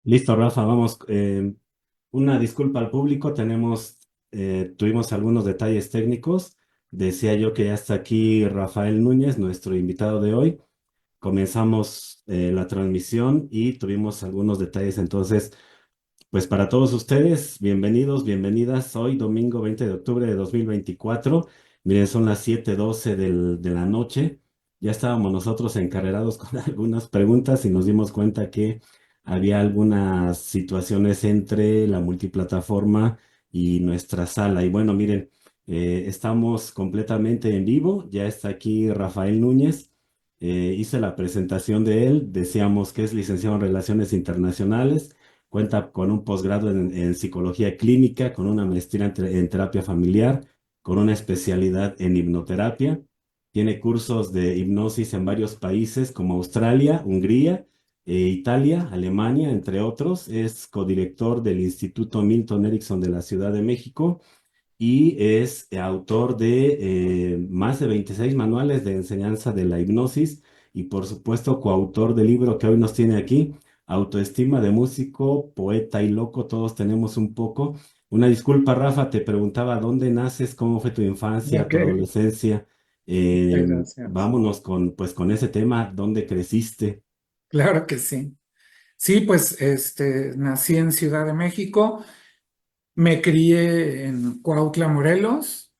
Listo, Rafa, vamos. Una disculpa al público, tuvimos algunos detalles técnicos. Decía yo que ya está aquí Rafael Núñez, nuestro invitado de hoy. Comenzamos la transmisión y tuvimos algunos detalles. Entonces, pues para todos ustedes, bienvenidos, bienvenidas. Hoy, domingo 20 de octubre de 2024. Miren, son las 7:12 de la noche. Ya estábamos nosotros encarrerados con algunas preguntas y nos dimos cuenta que había algunas situaciones entre la multiplataforma y nuestra sala. Y bueno, miren, estamos completamente en vivo. Ya está aquí Rafael Núñez. Hice la presentación de él. Decíamos que es licenciado en Relaciones Internacionales. Cuenta con un posgrado en psicología clínica, con una maestría en terapia familiar, con una especialidad en hipnoterapia. Tiene cursos de hipnosis en varios países como Australia, Hungría, Italia, Alemania, entre otros. Es codirector del Instituto Milton Erickson de la Ciudad de México y es autor de más de 26 manuales de enseñanza de la hipnosis y por supuesto coautor del libro que hoy nos tiene aquí, Autoestima de músico, poeta y loco, todos tenemos un poco. Una disculpa, Rafa, te preguntaba dónde naces, cómo fue tu infancia, Ok, tu adolescencia. muchas gracias. Vámonos con ese tema, ¿dónde creciste? Claro que sí. Sí, pues nací en Ciudad de México, me crié en Cuautla, Morelos,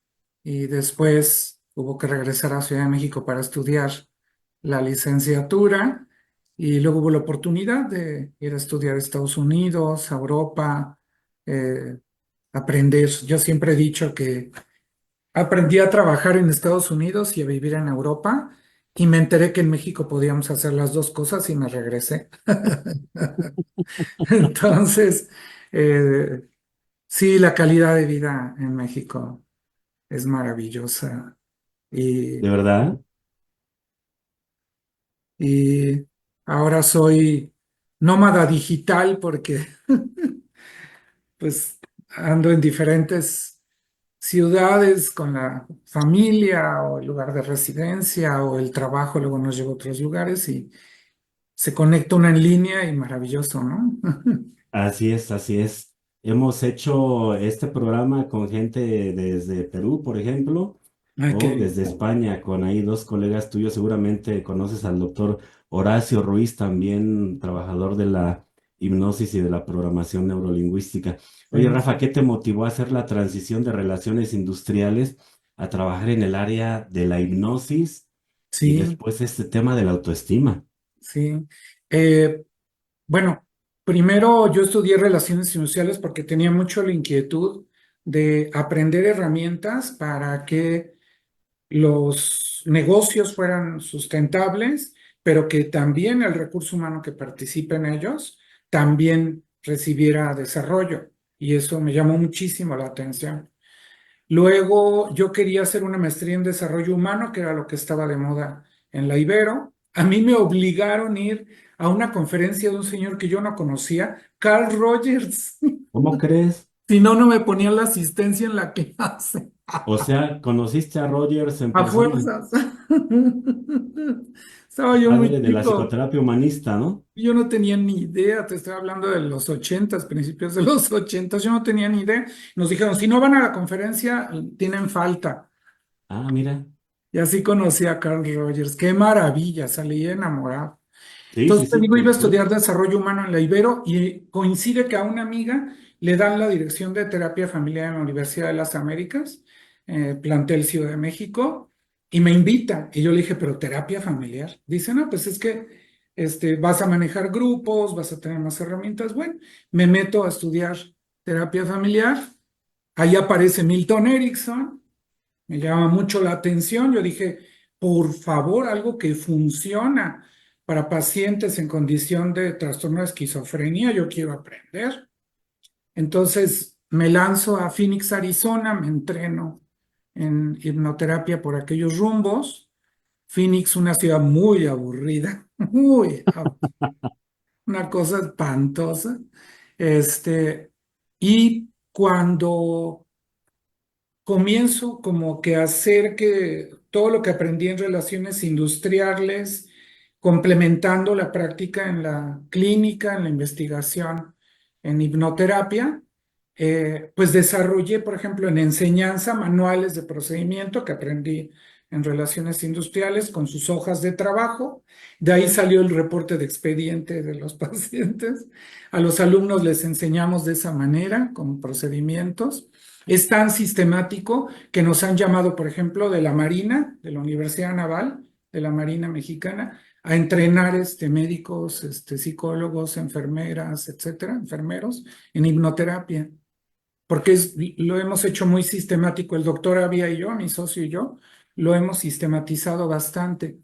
y después hubo que regresar a Ciudad de México para estudiar la licenciatura, y luego hubo la oportunidad de ir a estudiar a Estados Unidos, a Europa, eh, aprender. Yo siempre he dicho que aprendí a trabajar en Estados Unidos y a vivir en Europa y me enteré que en México podíamos hacer las dos cosas y me regresé. Entonces, eh, sí, la calidad de vida en México es maravillosa y, ¿De verdad? y ahora soy nómada digital porque pues ando en diferentes ciudades con la familia o el lugar de residencia o el trabajo, luego nos lleva a otros lugares y se conecta una en línea y maravilloso, ¿no? Así es, así es. Hemos hecho este programa con gente desde Perú, por ejemplo, Ah, qué o bien. desde España, con ahí dos colegas tuyos. Seguramente conoces al doctor Horacio Ruiz, también trabajador de la hipnosis y de la programación neurolingüística. Oye, Sí, Rafa, ¿qué te motivó a hacer la transición de relaciones industriales a trabajar en el área de la hipnosis y sí, después este tema de la autoestima? sí. Eh, bueno, primero yo estudié relaciones industriales porque tenía mucho la inquietud de aprender herramientas para que los negocios fueran sustentables, pero que también el recurso humano que participe en ellos también recibiera desarrollo. Y eso me llamó muchísimo la atención. Luego yo quería hacer una maestría en desarrollo humano, que era lo que estaba de moda en la Ibero. A mí me obligaron a ir a una conferencia de un señor que yo no conocía, Carl Rogers. ¿Cómo crees? Si no, no me ponían la asistencia en la clase. O sea, ¿conociste a Rogers en A persona? fuerzas. Estaba yo muy Padre de la chico. psicoterapia humanista, ¿no? Yo no tenía ni idea, te estoy hablando de los ochentas, principios de los ochentas, yo no tenía ni idea. Nos dijeron, si no van a la conferencia, tienen falta. Ah, mira. Y así conocí a Carl Rogers. Qué maravilla, salí enamorado. Sí, sí, Entonces te sí, digo, por iba a estudiar supuesto. desarrollo humano en la Ibero y coincide que a una amiga le dan la dirección de terapia familiar en la Universidad de las Américas, plantel Ciudad de México, y me invita. Y yo le dije, pero terapia familiar. Dice, no, pues es que vas a manejar grupos, vas a tener más herramientas. Bueno, me meto a estudiar terapia familiar. Ahí aparece Milton Erickson, me llama mucho la atención. Yo dije, por favor, algo que funciona para pacientes en condición de trastorno de esquizofrenia, yo quiero aprender. Entonces me lanzo a Phoenix, Arizona, me entreno en hipnoterapia por aquellos rumbos. Phoenix, una ciudad muy aburrida, una cosa espantosa. Y cuando comienzo como que a hacer que todo lo que aprendí en relaciones industriales complementando la práctica en la clínica, en la investigación, en hipnoterapia, pues desarrollé, por ejemplo, en enseñanza manuales de procedimiento que aprendí en relaciones industriales con sus hojas de trabajo. De ahí salió el reporte de expediente de los pacientes. A los alumnos les enseñamos de esa manera, con procedimientos. Es tan sistemático que nos han llamado, por ejemplo, de la Marina, de la Universidad Naval, de la Marina Mexicana, a entrenar médicos, psicólogos, enfermeras, etcétera, enfermeros, en hipnoterapia, porque lo hemos hecho muy sistemático. El doctor Avia y yo, mi socio y yo, lo hemos sistematizado bastante.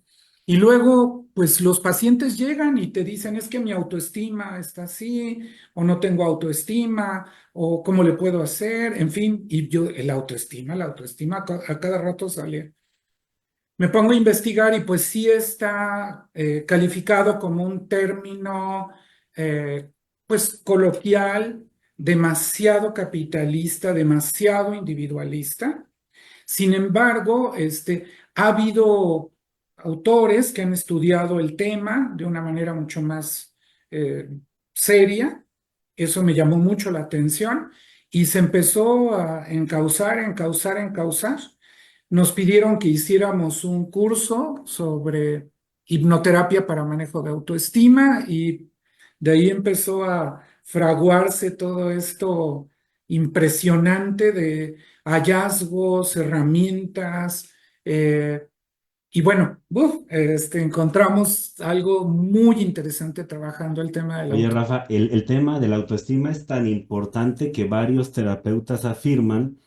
Y luego, pues los pacientes llegan y te dicen, es que mi autoestima está así, o no tengo autoestima, o cómo le puedo hacer, en fin, y yo, la autoestima a cada rato sale. Me pongo a investigar y pues sí está calificado como un término eh, pues coloquial, demasiado capitalista, demasiado individualista. Sin embargo, ha habido autores que han estudiado el tema de una manera mucho más eh, seria. Eso me llamó mucho la atención y se empezó a encauzar. Nos pidieron que hiciéramos un curso sobre hipnoterapia para manejo de autoestima y de ahí empezó a fraguarse todo esto impresionante de hallazgos, herramientas, y bueno, encontramos algo muy interesante trabajando el tema del Oye, auto. Rafa, el tema de la autoestima es tan importante que varios terapeutas afirman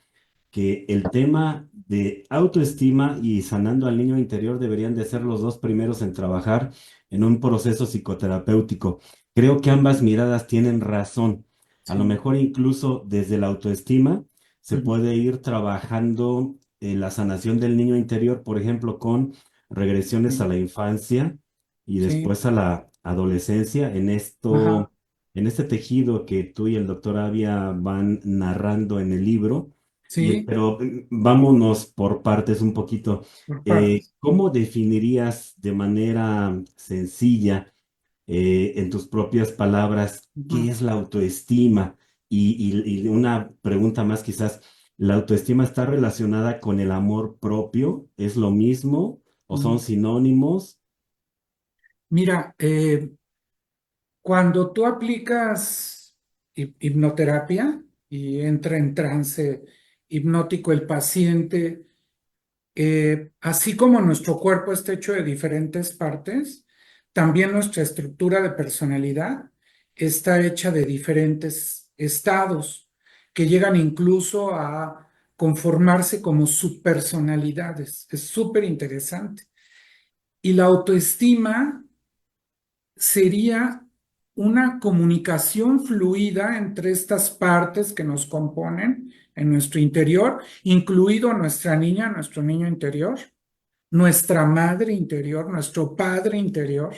que el tema de autoestima y sanando al niño interior deberían de ser los dos primeros en trabajar en un proceso psicoterapéutico. Creo que ambas miradas tienen razón. A lo Sí. mejor incluso desde la autoestima se Ujú. puede ir trabajando la sanación del niño interior, por ejemplo, con regresiones a Sí, la infancia y sí, después a la adolescencia ajá, en este tejido que tú y el doctor Avia van narrando en el libro. sí, Pero vámonos por partes un poquito. por partes. ¿Cómo definirías de manera sencilla, en tus propias palabras, qué Ujú, es la autoestima? Y una pregunta más quizás, ¿la autoestima está relacionada con el amor propio? ¿Es lo mismo o son ujú. sinónimos? Mira, cuando tú aplicas hipnoterapia y entra en trance hipnótico el paciente, así como nuestro cuerpo está hecho de diferentes partes, también nuestra estructura de personalidad está hecha de diferentes estados que llegan incluso a conformarse como subpersonalidades. Es súper interesante. Y la autoestima sería una comunicación fluida entre estas partes que nos componen en nuestro interior, incluido nuestra niña, nuestro niño interior, nuestra madre interior, nuestro padre interior,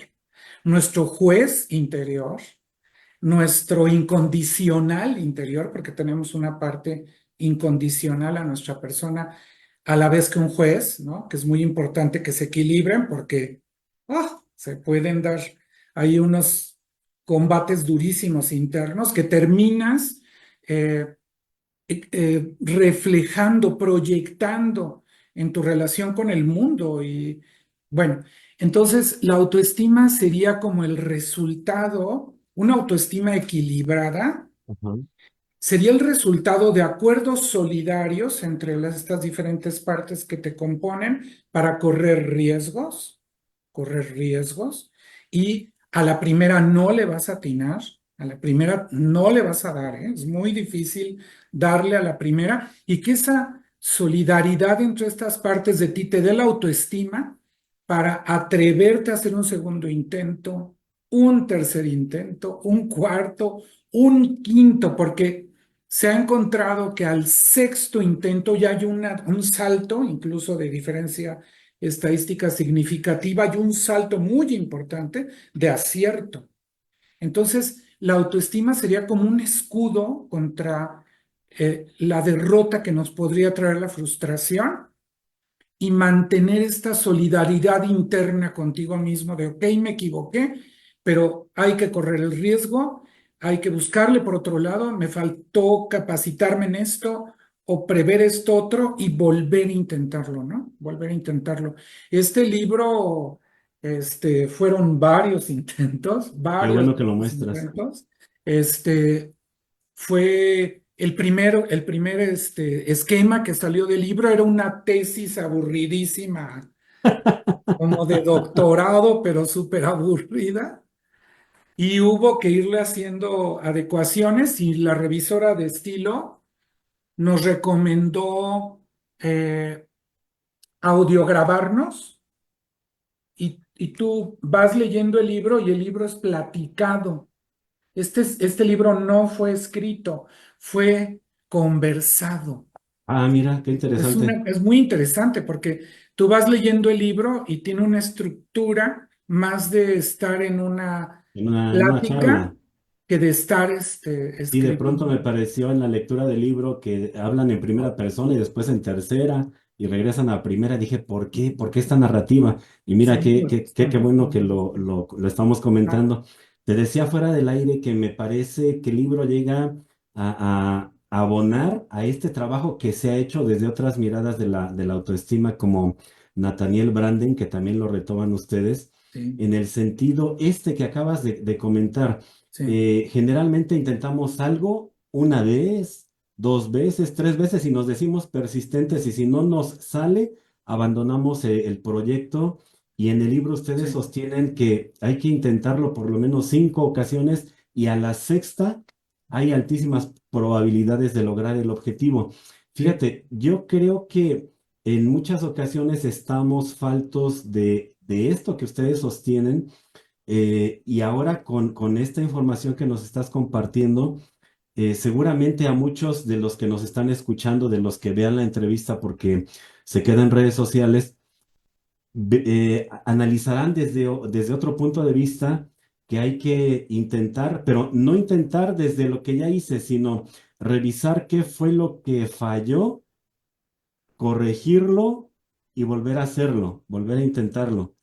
nuestro juez interior, nuestro incondicional interior, porque tenemos una parte incondicional a nuestra persona, a la vez que un juez, ¿no? Que es muy importante que se equilibren porque se pueden dar ahí unos combates durísimos internos que terminas eh, reflejando, proyectando en tu relación con el mundo. Y bueno, entonces la autoestima sería como el resultado, una autoestima equilibrada Ajá. sería el resultado de acuerdos solidarios entre estas diferentes partes que te componen para correr riesgos, y a la primera no le vas a atinar, a la primera no le vas a dar, ¿eh? Es muy difícil darle a la primera y que esa solidaridad entre estas partes de ti te dé la autoestima para atreverte a hacer un segundo intento, un tercer intento, un cuarto, un quinto, porque se ha encontrado que al sexto intento ya hay un salto, incluso de diferencia estadística significativa, hay un salto muy importante de acierto. Entonces, la autoestima sería como un escudo contra la derrota que nos podría traer la frustración y mantener esta solidaridad interna contigo mismo de, ok, me equivoqué, pero hay que correr el riesgo, hay que buscarle por otro lado, me faltó capacitarme en esto o prever esto otro y volver a intentarlo, ¿no? Volver a intentarlo. Este libro, fueron varios intentos, Qué varios, bueno que lo varios muestras. intentos. Este, fue el primer esquema que salió del libro, era una tesis aburridísima, como de doctorado, pero súper aburrida. Y hubo que irle haciendo adecuaciones y la revisora de estilo nos recomendó eh, audiograbarnos y tú vas leyendo el libro y el libro es platicado. Este libro no fue escrito, fue conversado. Ah, mira, qué Es interesante. una, es muy interesante porque tú vas leyendo el libro y tiene una estructura más de estar en una En una plática charla. que de estar Sí, de escrito. pronto me pareció en la lectura del libro que hablan en primera persona y después en tercera y regresan a primera. Dije, ¿por qué? ¿Por qué esta narrativa? Y mira, Sí, qué bastante. bueno que lo estamos comentando. Te decía fuera del aire que me parece que el libro llega a abonar a este trabajo que se ha hecho desde otras miradas de la autoestima, como Nathaniel Branden, que también lo retoman ustedes, Sí, en el sentido este que acabas de comentar. sí, Generalmente intentamos algo una vez, dos veces, tres veces y nos decimos persistentes y si no nos sale, abandonamos el proyecto y en el libro ustedes sí, sostienen que hay que intentarlo por lo menos cinco ocasiones y a la sexta hay altísimas probabilidades de lograr el objetivo. sí, Fíjate, yo creo que en muchas ocasiones estamos faltos de esto que ustedes sostienen y ahora con esta información que nos estás compartiendo, seguramente a muchos de los que nos están escuchando, de los que vean la entrevista porque se queda en redes sociales, analizarán desde otro punto de vista que hay que intentar, pero no intentar desde lo que ya hice, sino revisar qué fue lo que falló, corregirlo y volver a hacerlo, volver a intentarlo,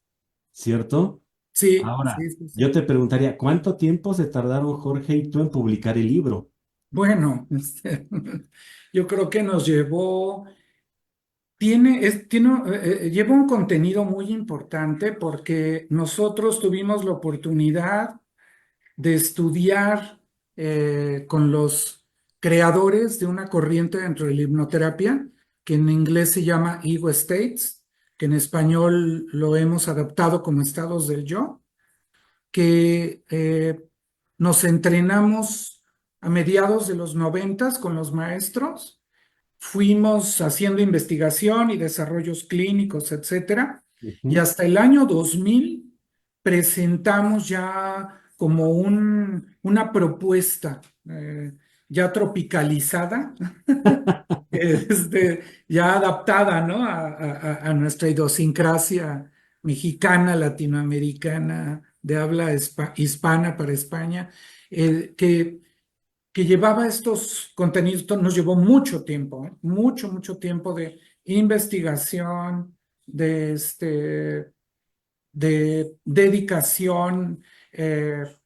¿cierto? sí, Ahora, sí, sí, yo sí. te preguntaría, ¿cuánto tiempo se tardaron Jorge y tú en publicar el libro? Bueno, yo creo que nos llevó, lleva un contenido muy importante porque nosotros tuvimos la oportunidad de estudiar con los creadores de una corriente dentro de la hipnoterapia, que en inglés se llama Ego States, que en español lo hemos adaptado como estados del yo, que nos entrenamos a mediados de los noventas con los maestros, fuimos haciendo investigación y desarrollos clínicos, etcétera, y Ujú. hasta el año 2000 presentamos ya como una propuesta ya tropicalizada, ya adaptada, ¿no? A nuestra idiosincrasia mexicana, latinoamericana, de habla hispana para España, que llevaba estos contenidos, nos llevó mucho tiempo, ¿eh? Mucho, mucho tiempo de investigación, de dedicación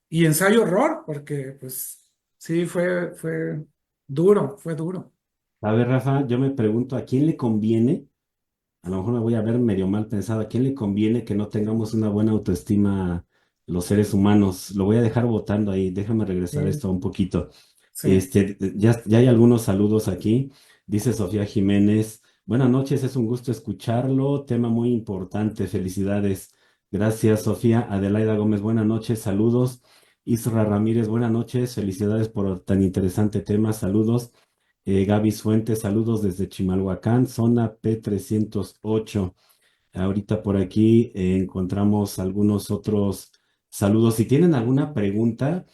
y ensayo-horror, porque pues sí, fue duro, fue duro. A ver, Rafa, yo me pregunto, ¿a quién le conviene? A lo mejor me voy a ver medio mal pensado, ¿a quién le conviene que no tengamos una buena autoestima los seres humanos? Lo voy a dejar votando ahí, déjame regresar Sí, esto un poquito. sí. Ya hay algunos saludos aquí. Dice Sofía Jiménez, buenas noches, es un gusto escucharlo, tema muy importante, felicidades. Gracias, Sofía. Adelaida Gómez, buenas noches, saludos. Isra Ramírez, buenas noches, felicidades por tan interesante tema, saludos. Gaby Fuentes, saludos desde Chimalhuacán, zona P308. Ahorita por aquí encontramos algunos otros saludos. Si tienen alguna pregunta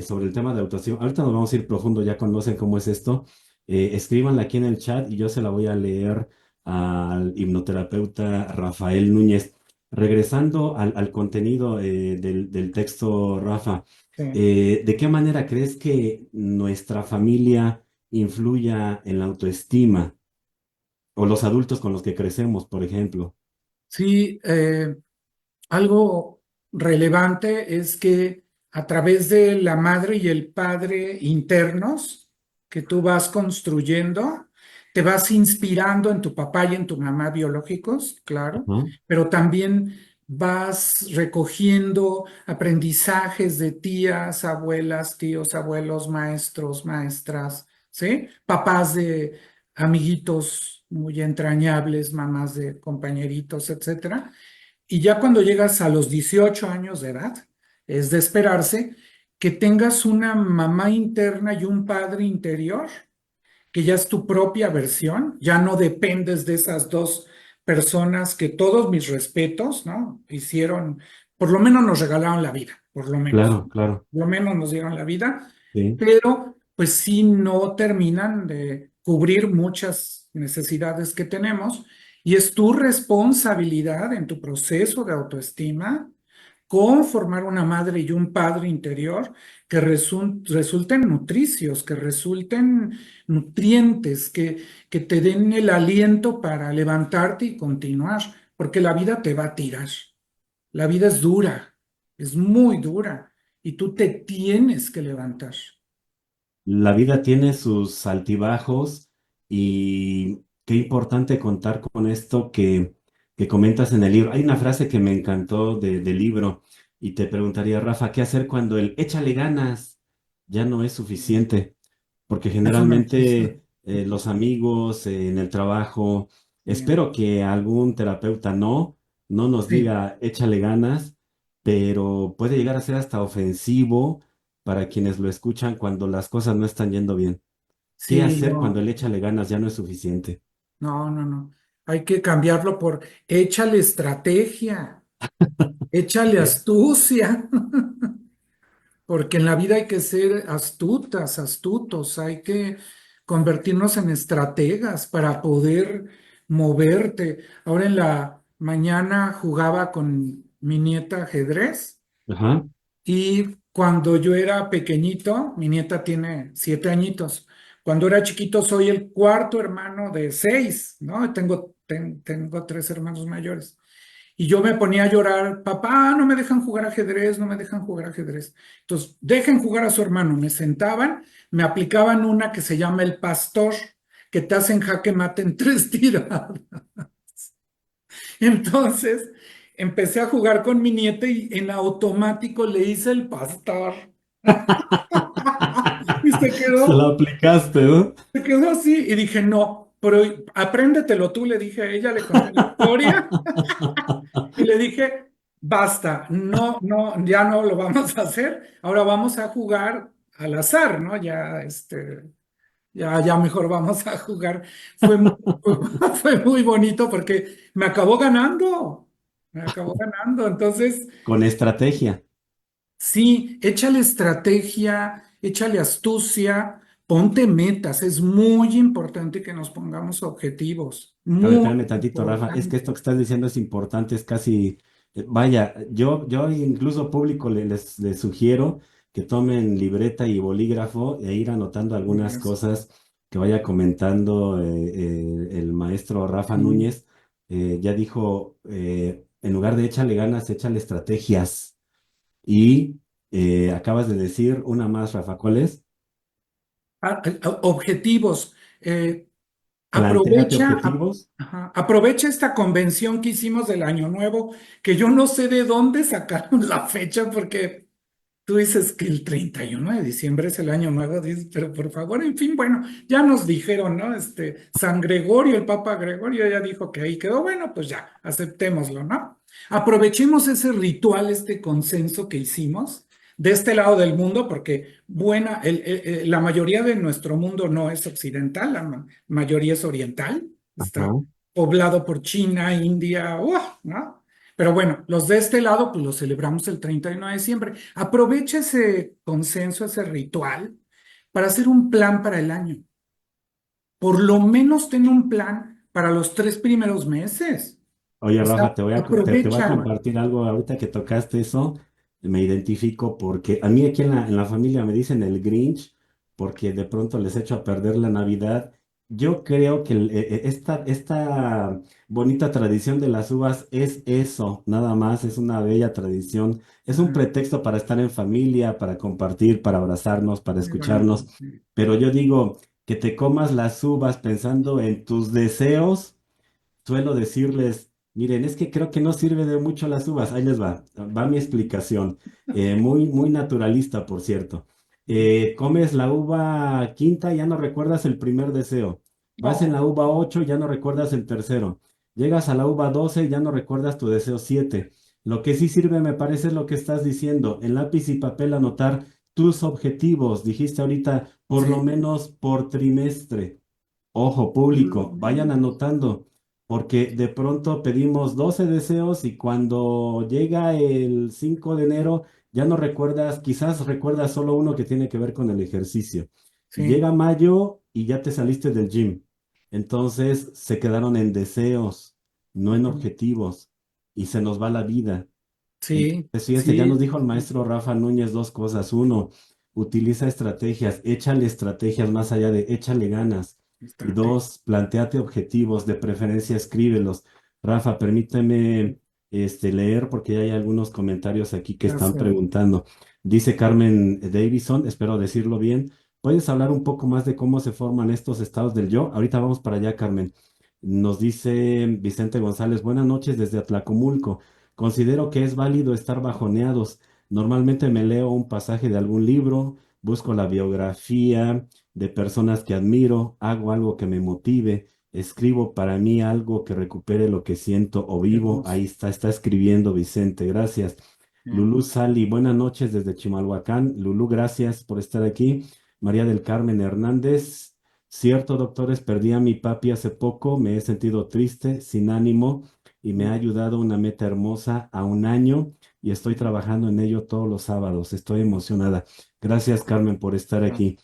sobre el tema de autoestima, ahorita nos vamos a ir profundo, ya conocen cómo es esto. Escríbanla aquí en el chat y yo se la voy a leer al hipnoterapeuta Rafael Núñez. Regresando al contenido del texto, Rafa, Sí. ¿de qué manera crees que nuestra familia influya en la autoestima? o los adultos con los que crecemos, por ejemplo. Sí, algo relevante es que a través de la madre y el padre internos que tú vas construyendo, te vas inspirando en tu papá y en tu mamá biológicos, claro, Ajá, pero también vas recogiendo aprendizajes de tías, abuelas, tíos, abuelos, maestros, maestras, ¿sí? Papás de amiguitos muy entrañables, mamás de compañeritos, etcétera. Y ya cuando llegas a los 18 años de edad, es de esperarse que tengas una mamá interna y un padre interior, que ya es tu propia versión, ya no dependes de esas dos personas que todos mis respetos, ¿no? Hicieron, por lo menos nos regalaron la vida, por lo menos, claro, claro, por lo menos nos dieron la vida, sí. pero pues sí no terminan de cubrir muchas necesidades que tenemos y es tu responsabilidad en tu proceso de autoestima conformar una madre y un padre interior que resulten nutricios, que resulten nutrientes, que te den el aliento para levantarte y continuar, porque la vida te va a tirar. La vida es dura, es muy dura, y tú te tienes que levantar. La vida tiene sus altibajos y qué importante contar con esto que comentas en el libro. Hay una frase que me encantó del libro y te preguntaría, Rafa, ¿qué hacer cuando el échale ganas ya no es suficiente? Porque Eso me gusta. generalmente los amigos en el trabajo, Bien. espero que algún terapeuta no nos Sí, diga échale ganas, pero puede llegar a ser hasta ofensivo para quienes lo escuchan cuando las cosas no están yendo bien. ¿Qué sí, hacer cuando no, el échale ganas ya no es suficiente? no, no, no. Hay que cambiarlo por échale estrategia, échale Sí. astucia. Porque en la vida hay que ser astutas, astutos, hay que convertirnos en estrategas para poder moverte. Ahora en la mañana jugaba con mi nieta ajedrez Ajá, y cuando yo era pequeñito, mi nieta tiene 7 añitos, cuando era chiquito soy el cuarto hermano de seis, ¿no? Tengo tres hermanos mayores. Y yo me ponía a llorar, papá, no me dejan jugar ajedrez, no me dejan jugar ajedrez. Entonces, dejen jugar a su hermano. Me sentaban, me aplicaban una que se llama el pastor, que te hacen jaque mate en 3 tiradas. Entonces, empecé a jugar con mi nieta y en automático le hice el pastor. Y se lo quedó aplicaste, ¿no? Se quedó así y dije, no, pero apréndetelo tú, le dije a ella, le conté la historia y le dije, basta, no, no, ya no lo vamos a hacer, ahora vamos a jugar al azar, ¿no? Ya, ya mejor vamos a jugar. Fue, mu- fue muy bonito porque me acabó ganando, entonces Con estrategia. sí, échale estrategia, échale astucia, ponte metas. Es muy importante que nos pongamos objetivos. A ver, Muy espérame tantito, Rafa. Es que importante. esto que estás diciendo es importante, es casi, vaya, yo incluso público les sugiero que tomen libreta y bolígrafo e ir anotando algunas Gracias. cosas que vaya comentando el maestro Rafa Sí. Núñez. Ya dijo, en lugar de échale ganas, échale estrategias. Y acabas de decir una más, Rafa, ¿cuál es? Objetivos. Plantéate Aprovecha, objetivos. ajá, aprovecha esta convención que hicimos del Año Nuevo, que yo no sé de dónde sacaron la fecha porque tú dices que el 31 de diciembre es el año nuevo, dices, pero por favor, en fin, bueno, ya nos dijeron, ¿no? San Gregorio, el Papa Gregorio ya dijo que ahí quedó, bueno, pues ya, aceptémoslo, ¿no? Aprovechemos ese ritual, este consenso que hicimos de este lado del mundo, porque buena, la mayoría de nuestro mundo no es occidental, la mayoría es oriental, está Ajá. poblado por China, India, ¿no? Pero bueno, los de este lado, pues los celebramos el 31 de diciembre. Aprovecha ese consenso, ese ritual, para hacer un plan para el año. Por lo menos ten un plan para los 3 primeros meses. Oye, O sea, Rafa, te voy a aprovecha. compartir algo ahorita que tocaste eso. Me identifico porque a mí aquí en la familia me dicen el Grinch porque de pronto les echo a perder la Navidad yo creo que esta bonita tradición de las uvas es eso, nada más, es una bella tradición, es un Ah, pretexto para estar en familia, para compartir, para abrazarnos, para muy bonito. escucharnos, pero yo digo que te comas las uvas pensando en tus deseos. Suelo decirles, miren, es que creo que no sirve de mucho las uvas. Ahí les va mi explicación. Muy naturalista, por cierto. Comes la uva quinta, ya no recuerdas el primer deseo. Vas en Oh, la uva 8, ya no recuerdas el tercero. Llegas a la uva 12, ya no recuerdas tu deseo 7. Lo que sí sirve, me parece, es lo que estás diciendo. En lápiz y papel anotar tus objetivos. Dijiste ahorita, por lo sí. menos por trimestre. Ojo público, vayan anotando, porque de pronto pedimos 12 deseos y cuando llega el 5 de enero ya no recuerdas, quizás recuerdas solo uno que tiene que ver con el ejercicio. Y Sí, llega mayo y ya te saliste del gym. Entonces se quedaron en deseos, no en ujú, objetivos, y se nos va la vida. sí, Entonces, fíjate, ya nos sí, dijo el maestro Rafa Núñez dos cosas. Uno, utiliza estrategias, échale estrategias más allá de échale ganas. Y estrategia. dos, plantéate objetivos, de preferencia escríbelos. Rafa, permíteme leer porque ya hay algunos comentarios aquí que están Gracias. preguntando. Dice Carmen Davison, espero decirlo bien. ¿Puedes hablar un poco más de cómo se forman estos estados del yo? Ahorita vamos para allá, Carmen. Nos dice Vicente González, buenas noches desde Atlacomulco. Considero que es válido estar bajoneados. Normalmente me leo un pasaje de algún libro, busco la biografía de personas que admiro, hago algo que me motive, escribo para mí algo que recupere lo que siento o vivo. Hermoso. Ahí está escribiendo Vicente, gracias. Bien. Lulú Sali, buenas noches desde Chimalhuacán. Lulú, gracias por estar aquí. María del Carmen Hernández, cierto, doctores, perdí a mi papi hace poco, me he sentido triste, sin ánimo y me ha ayudado una meta hermosa a un año y estoy trabajando en ello todos los sábados. Estoy emocionada. Gracias, Carmen, por estar aquí.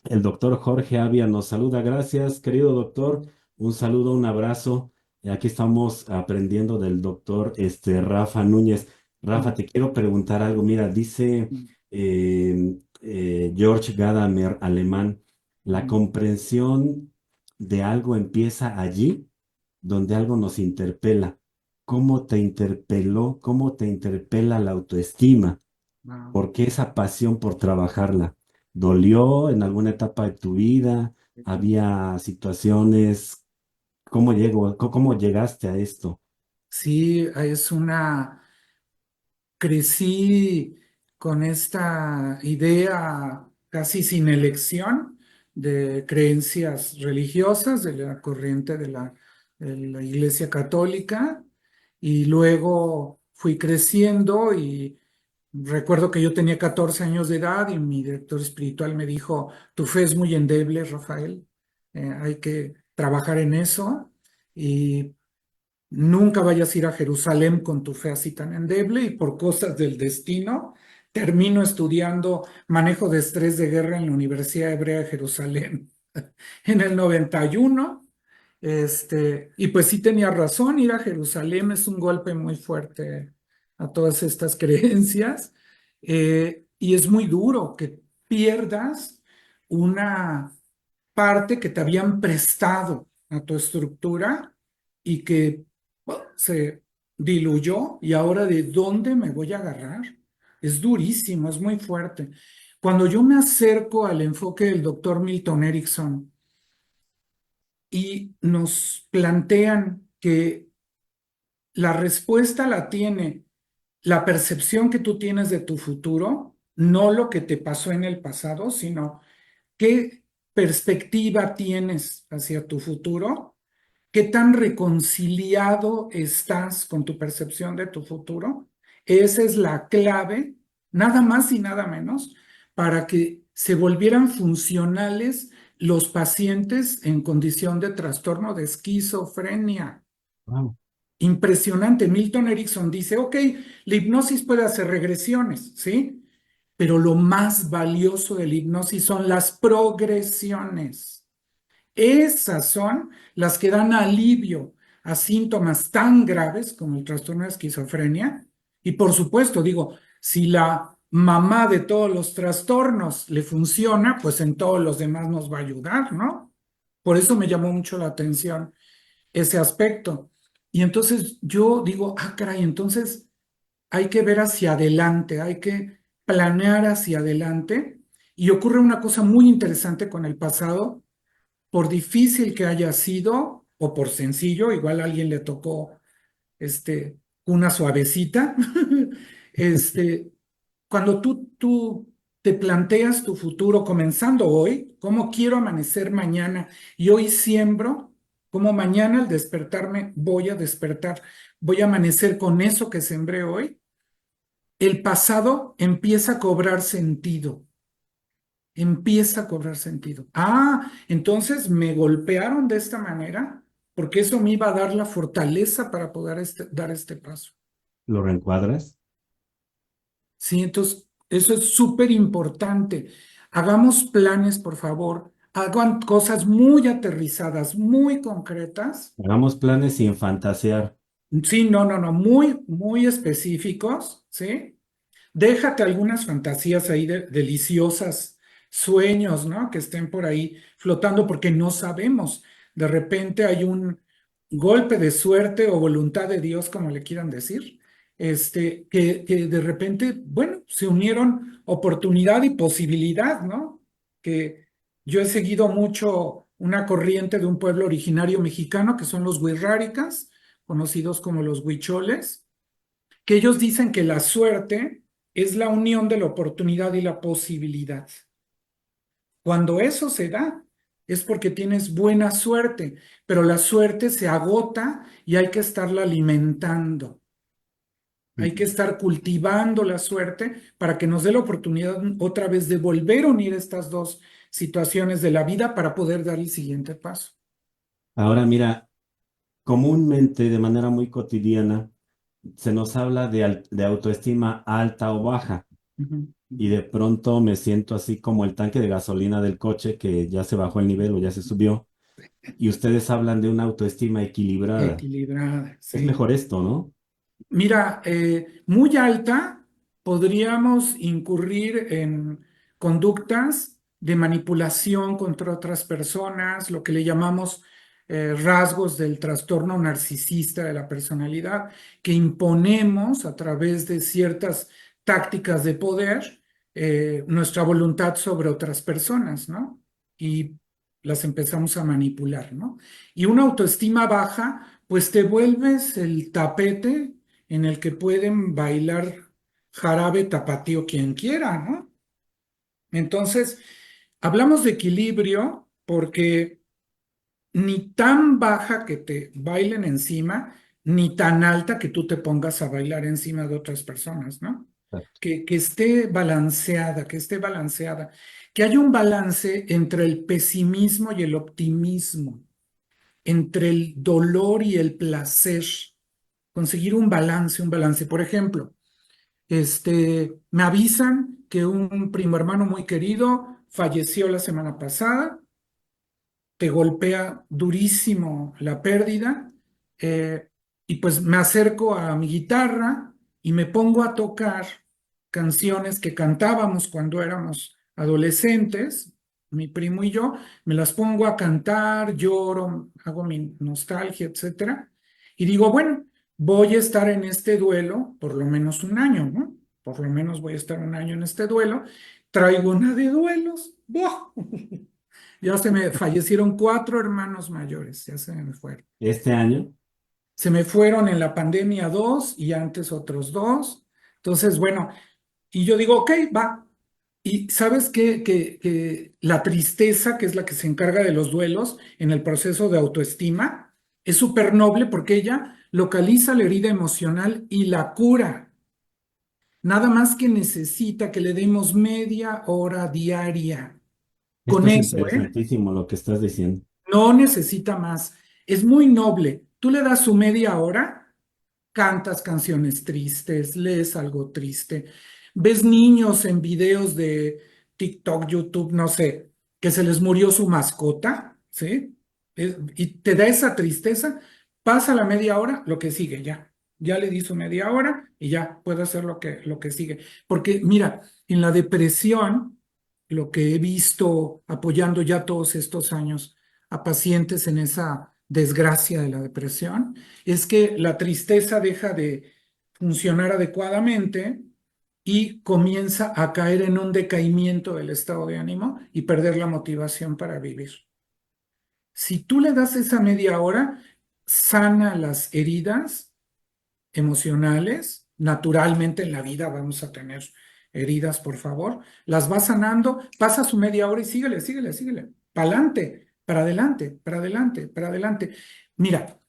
El doctor Jorge Avia nos saluda. Gracias, querido doctor. Un saludo, un abrazo. Aquí estamos aprendiendo del doctor Rafa Núñez. Rafa, te quiero preguntar algo. Mira, dice George Gadamer, alemán, la comprensión de algo empieza allí donde algo nos interpela. ¿Cómo te interpeló? ¿Cómo te interpela la autoestima? Wow. ¿Por qué esa pasión por trabajarla? ¿Dolió en alguna etapa de tu vida? ¿Había situaciones? ¿Cómo llegó? ¿Cómo llegaste a esto? Sí, crecí con esta idea casi sin elección de creencias religiosas de la corriente de la Iglesia Católica y luego fui creciendo y recuerdo que yo tenía 14 años de edad y mi director espiritual me dijo, tu fe es muy endeble, Rafael, hay que trabajar en eso y nunca vayas a ir a Jerusalén con tu fe así tan endeble y por cosas del destino termino estudiando manejo de estrés de guerra en la Universidad Hebrea de Jerusalén en el 91. Y pues sí tenía razón, ir a Jerusalén es un golpe muy fuerte a todas estas creencias, y es muy duro que pierdas una parte que te habían prestado a tu estructura y que se diluyó y ahora de dónde me voy a agarrar. Es durísimo, es muy fuerte. Cuando yo me acerco al enfoque del doctor Milton Erickson y nos plantean que la respuesta la tiene la percepción que tú tienes de tu futuro, no lo que te pasó en el pasado, sino qué perspectiva tienes hacia tu futuro, qué tan reconciliado estás con tu percepción de tu futuro. Esa es la clave, nada más y nada menos, para que se volvieran funcionales los pacientes en condición de trastorno de esquizofrenia. Wow. Impresionante. Milton Erickson dice, ok, la hipnosis puede hacer regresiones, ¿sí? Pero lo más valioso de la hipnosis son las progresiones. Esas son las que dan alivio a síntomas tan graves como el trastorno de esquizofrenia. Y por supuesto, digo, si la mamá de todos los trastornos le funciona, pues en todos los demás nos va a ayudar, ¿no? Por eso me llamó mucho la atención ese aspecto. Y entonces yo digo, ah, caray, entonces hay que ver hacia adelante, hay que planear hacia adelante. Y ocurre una cosa muy interesante con el pasado, por difícil que haya sido, o por sencillo, igual a alguien le tocó este, una suavecita, este, cuando tú te planteas tu futuro comenzando hoy, cómo quiero amanecer mañana y hoy siembro, cómo mañana al despertarme voy a despertar, voy a amanecer con eso que sembré hoy, el pasado empieza a cobrar sentido, empieza a cobrar sentido. Ah, entonces me golpearon de esta manera porque eso me iba a dar la fortaleza para poder dar este paso. ¿Lo reencuadras? Sí, entonces eso es súper importante. Hagamos planes, por favor. Hagan cosas muy aterrizadas, muy concretas. Hagamos planes sin fantasear. Sí, no, no, no, muy, muy específicos, ¿sí? Déjate algunas fantasías ahí deliciosas, sueños, ¿no? Que estén por ahí flotando porque no sabemos. De repente hay un golpe de suerte o voluntad de Dios, como le quieran decir, que de repente, bueno, se unieron oportunidad y posibilidad, ¿no? Que yo he seguido mucho una corriente de un pueblo originario mexicano que son los huirráricas, conocidos como los huicholes, que ellos dicen que la suerte es la unión de la oportunidad y la posibilidad. Cuando eso se da, es porque tienes buena suerte, pero la suerte se agota y hay que estarla alimentando. Hay que estar cultivando la suerte para que nos dé la oportunidad otra vez de volver a unir estas dos situaciones de la vida para poder dar el siguiente paso. Ahora mira, comúnmente, de manera muy cotidiana, se nos habla de autoestima alta o baja Ujú. y de pronto me siento así como el tanque de gasolina del coche que ya se bajó el nivel o ya se subió y ustedes hablan de una autoestima equilibrada. Equilibrada, Es sí. mejor esto, ¿no? Mira, muy alta, podríamos incurrir en conductas de manipulación contra otras personas, lo que le llamamos rasgos del trastorno narcisista de la personalidad, que imponemos a través de ciertas tácticas de poder nuestra voluntad sobre otras personas, ¿no? Y las empezamos a manipular, ¿no? Y una autoestima baja, pues te vuelves el tapete en el que pueden bailar jarabe tapatío quien quiera, ¿no? Entonces, hablamos de equilibrio porque ni tan baja que te bailen encima, ni tan alta que tú te pongas a bailar encima de otras personas, ¿no? Que esté balanceada, que haya un balance entre el pesimismo y el optimismo, entre el dolor y el placer, conseguir un balance, un balance. Por ejemplo, me avisan que un primo hermano muy querido falleció la semana pasada, te golpea durísimo la pérdida, eh, y pues me acerco a mi guitarra y me pongo a tocar canciones que cantábamos cuando éramos adolescentes, mi primo y yo, me las pongo a cantar, lloro, hago mi nostalgia, etcétera, y digo, bueno, voy a estar en este duelo por lo menos un año, ¿no? Por lo menos voy a estar un año en este duelo. Traigo una de duelos. ¡Buah! Ya se me fallecieron cuatro hermanos mayores, ya se me fueron. Este año, Se me fueron en la pandemia dos y antes otros dos. Entonces, bueno, y yo digo, ok, va. Y sabes que la tristeza, que es la que se encarga de los duelos en el proceso de autoestima, es súper noble porque ella localiza la herida emocional y la cura. Nada más que necesita que le demos media hora diaria. esto Con es eso, ¿eh? interesantísimo lo que estás diciendo. No necesita más. Es muy noble. Tú le das su media hora, cantas canciones tristes, lees algo triste, ves niños en videos de TikTok, YouTube, no sé, que se les murió su mascota, ¿sí? Y te da esa tristeza, pasa la media hora, lo que sigue ya. Ya le di su media hora y ya puede hacer lo que sigue. Porque mira, en la depresión, lo que he visto apoyando ya todos estos años a pacientes en esa desgracia de la depresión es que la tristeza deja de funcionar adecuadamente y comienza a caer en un decaimiento del estado de ánimo y perder la motivación para vivir. Si tú le das esa media hora, sana las heridas emocionales. Naturalmente en la vida vamos a tener heridas, por favor. Las va sanando, pasa su media hora y síguele, síguele, síguele. Para adelante, para adelante, para adelante, para adelante. Mira,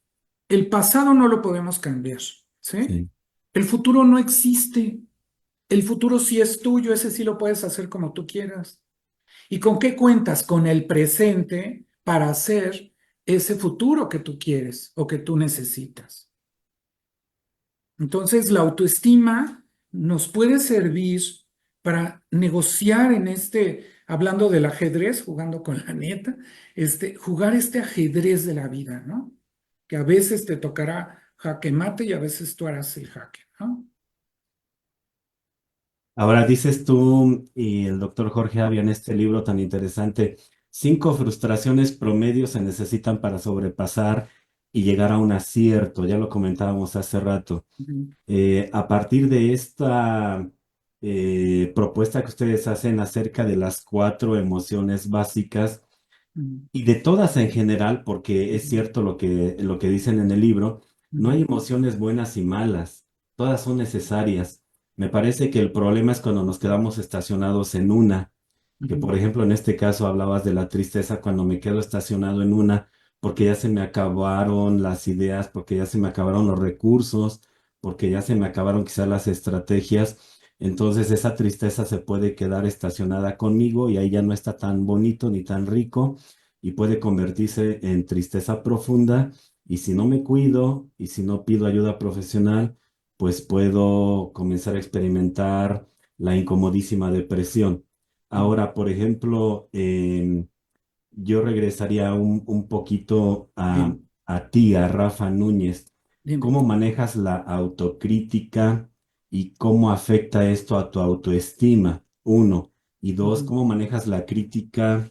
el pasado no lo podemos cambiar, ¿sí? Sí. El futuro no existe. El futuro sí es tuyo, ese sí lo puedes hacer como tú quieras. ¿Y con qué cuentas? Con el presente para hacer ese futuro que tú quieres o que tú necesitas. Entonces, la autoestima nos puede servir para negociar en hablando del ajedrez, jugando con la neta, jugar este ajedrez de la vida, ¿no? Que a veces te tocará jaque mate y a veces tú harás el jaque, ¿no? Ahora dices tú y el doctor Jorge Avia en este libro tan interesante, 5 frustraciones promedio se necesitan para sobrepasar y llegar a un acierto. Ya lo comentábamos hace rato. Ujú, A partir de esta propuesta que ustedes hacen acerca de las 4 emociones básicas, ujú, y de todas en general, porque es ujú, cierto lo que dicen en el libro, no hay ujú, emociones buenas y malas, todas son necesarias. Me parece que el problema es cuando nos quedamos estacionados en una, que ujú, por ejemplo en este caso hablabas de la tristeza cuando me quedo estacionado en una, porque ya se me acabaron las ideas, porque ya se me acabaron los recursos, porque ya se me acabaron quizás las estrategias. Entonces esa tristeza se puede quedar estacionada conmigo y ahí ya no está tan bonito ni tan rico y puede convertirse en tristeza profunda. Y si no me cuido y si no pido ayuda profesional, pues puedo comenzar a experimentar la incomodísima depresión. ujú. Ahora, por ejemplo, yo regresaría un poquito Dime, a ti, a Rafa Núñez. dime. ¿Cómo manejas la autocrítica y cómo afecta esto a tu autoestima? Uno. Y dos, Ujú, ¿cómo manejas la crítica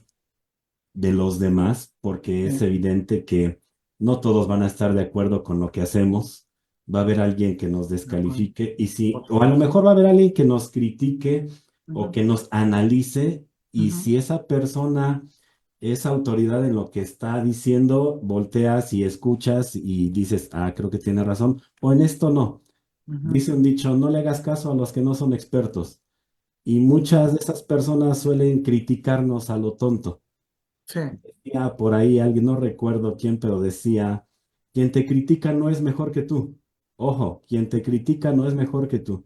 de los demás? Porque es sí, evidente que no todos van a estar de acuerdo con lo que hacemos. Va a haber alguien que nos de acuerdo, descalifique y si, por o a lo supuesto. mejor va a haber alguien que nos critique o Ujú, que nos analice y ujú, si esa persona es autoridad en lo que está diciendo, volteas y escuchas y dices, ah, creo que tiene razón, o en esto no. ujú, Dice un dicho, no le hagas caso a los que no son expertos. Y muchas de esas personas suelen criticarnos a lo tonto. sí, Decía por ahí alguien, no recuerdo quién, pero decía, quien te critica no es mejor que tú. Ojo, quien te critica no es mejor que tú.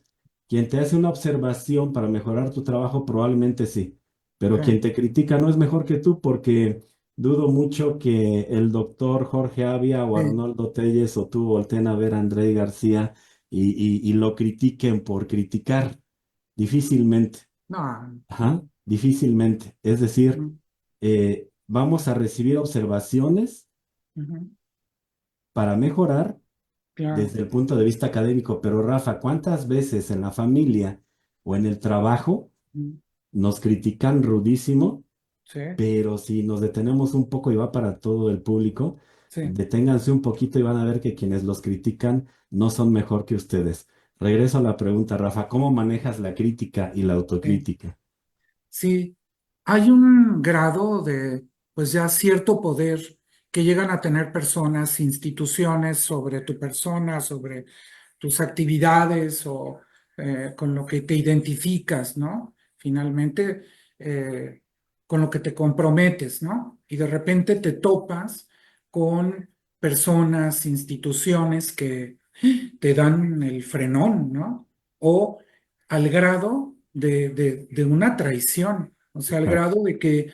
Quien te hace una observación para mejorar tu trabajo probablemente sí, pero sí, quien te critica no es mejor que tú porque dudo mucho que el doctor Jorge Avia o sí. Arnoldo Telles o tú volteen a ver a André García y lo critiquen por criticar. Difícilmente. No, Ajá, difícilmente. Es decir, ujú, vamos a recibir observaciones ujú, para mejorar claro, desde el punto de vista académico, pero Rafa, ¿cuántas veces en la familia o en el trabajo ujú, nos critican rudísimo? sí, Pero si nos detenemos un poco y va para todo el público, sí, deténganse un poquito y van a ver que quienes los critican no son mejor que ustedes. Regreso a la pregunta, Rafa, ¿cómo manejas la crítica y la sí. autocrítica? Sí, hay un grado de, pues ya cierto poder que llegan a tener personas, instituciones sobre tu persona, sobre tus actividades o con lo que te identificas, ¿no? Finalmente, eh, con lo que te comprometes, ¿no? Y de repente te topas con personas, instituciones que te dan el frenón, ¿no? O al grado de una traición, o sea, al Exacto. grado de que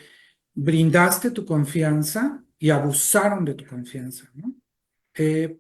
brindaste tu confianza y abusaron de tu confianza, ¿no? Eh,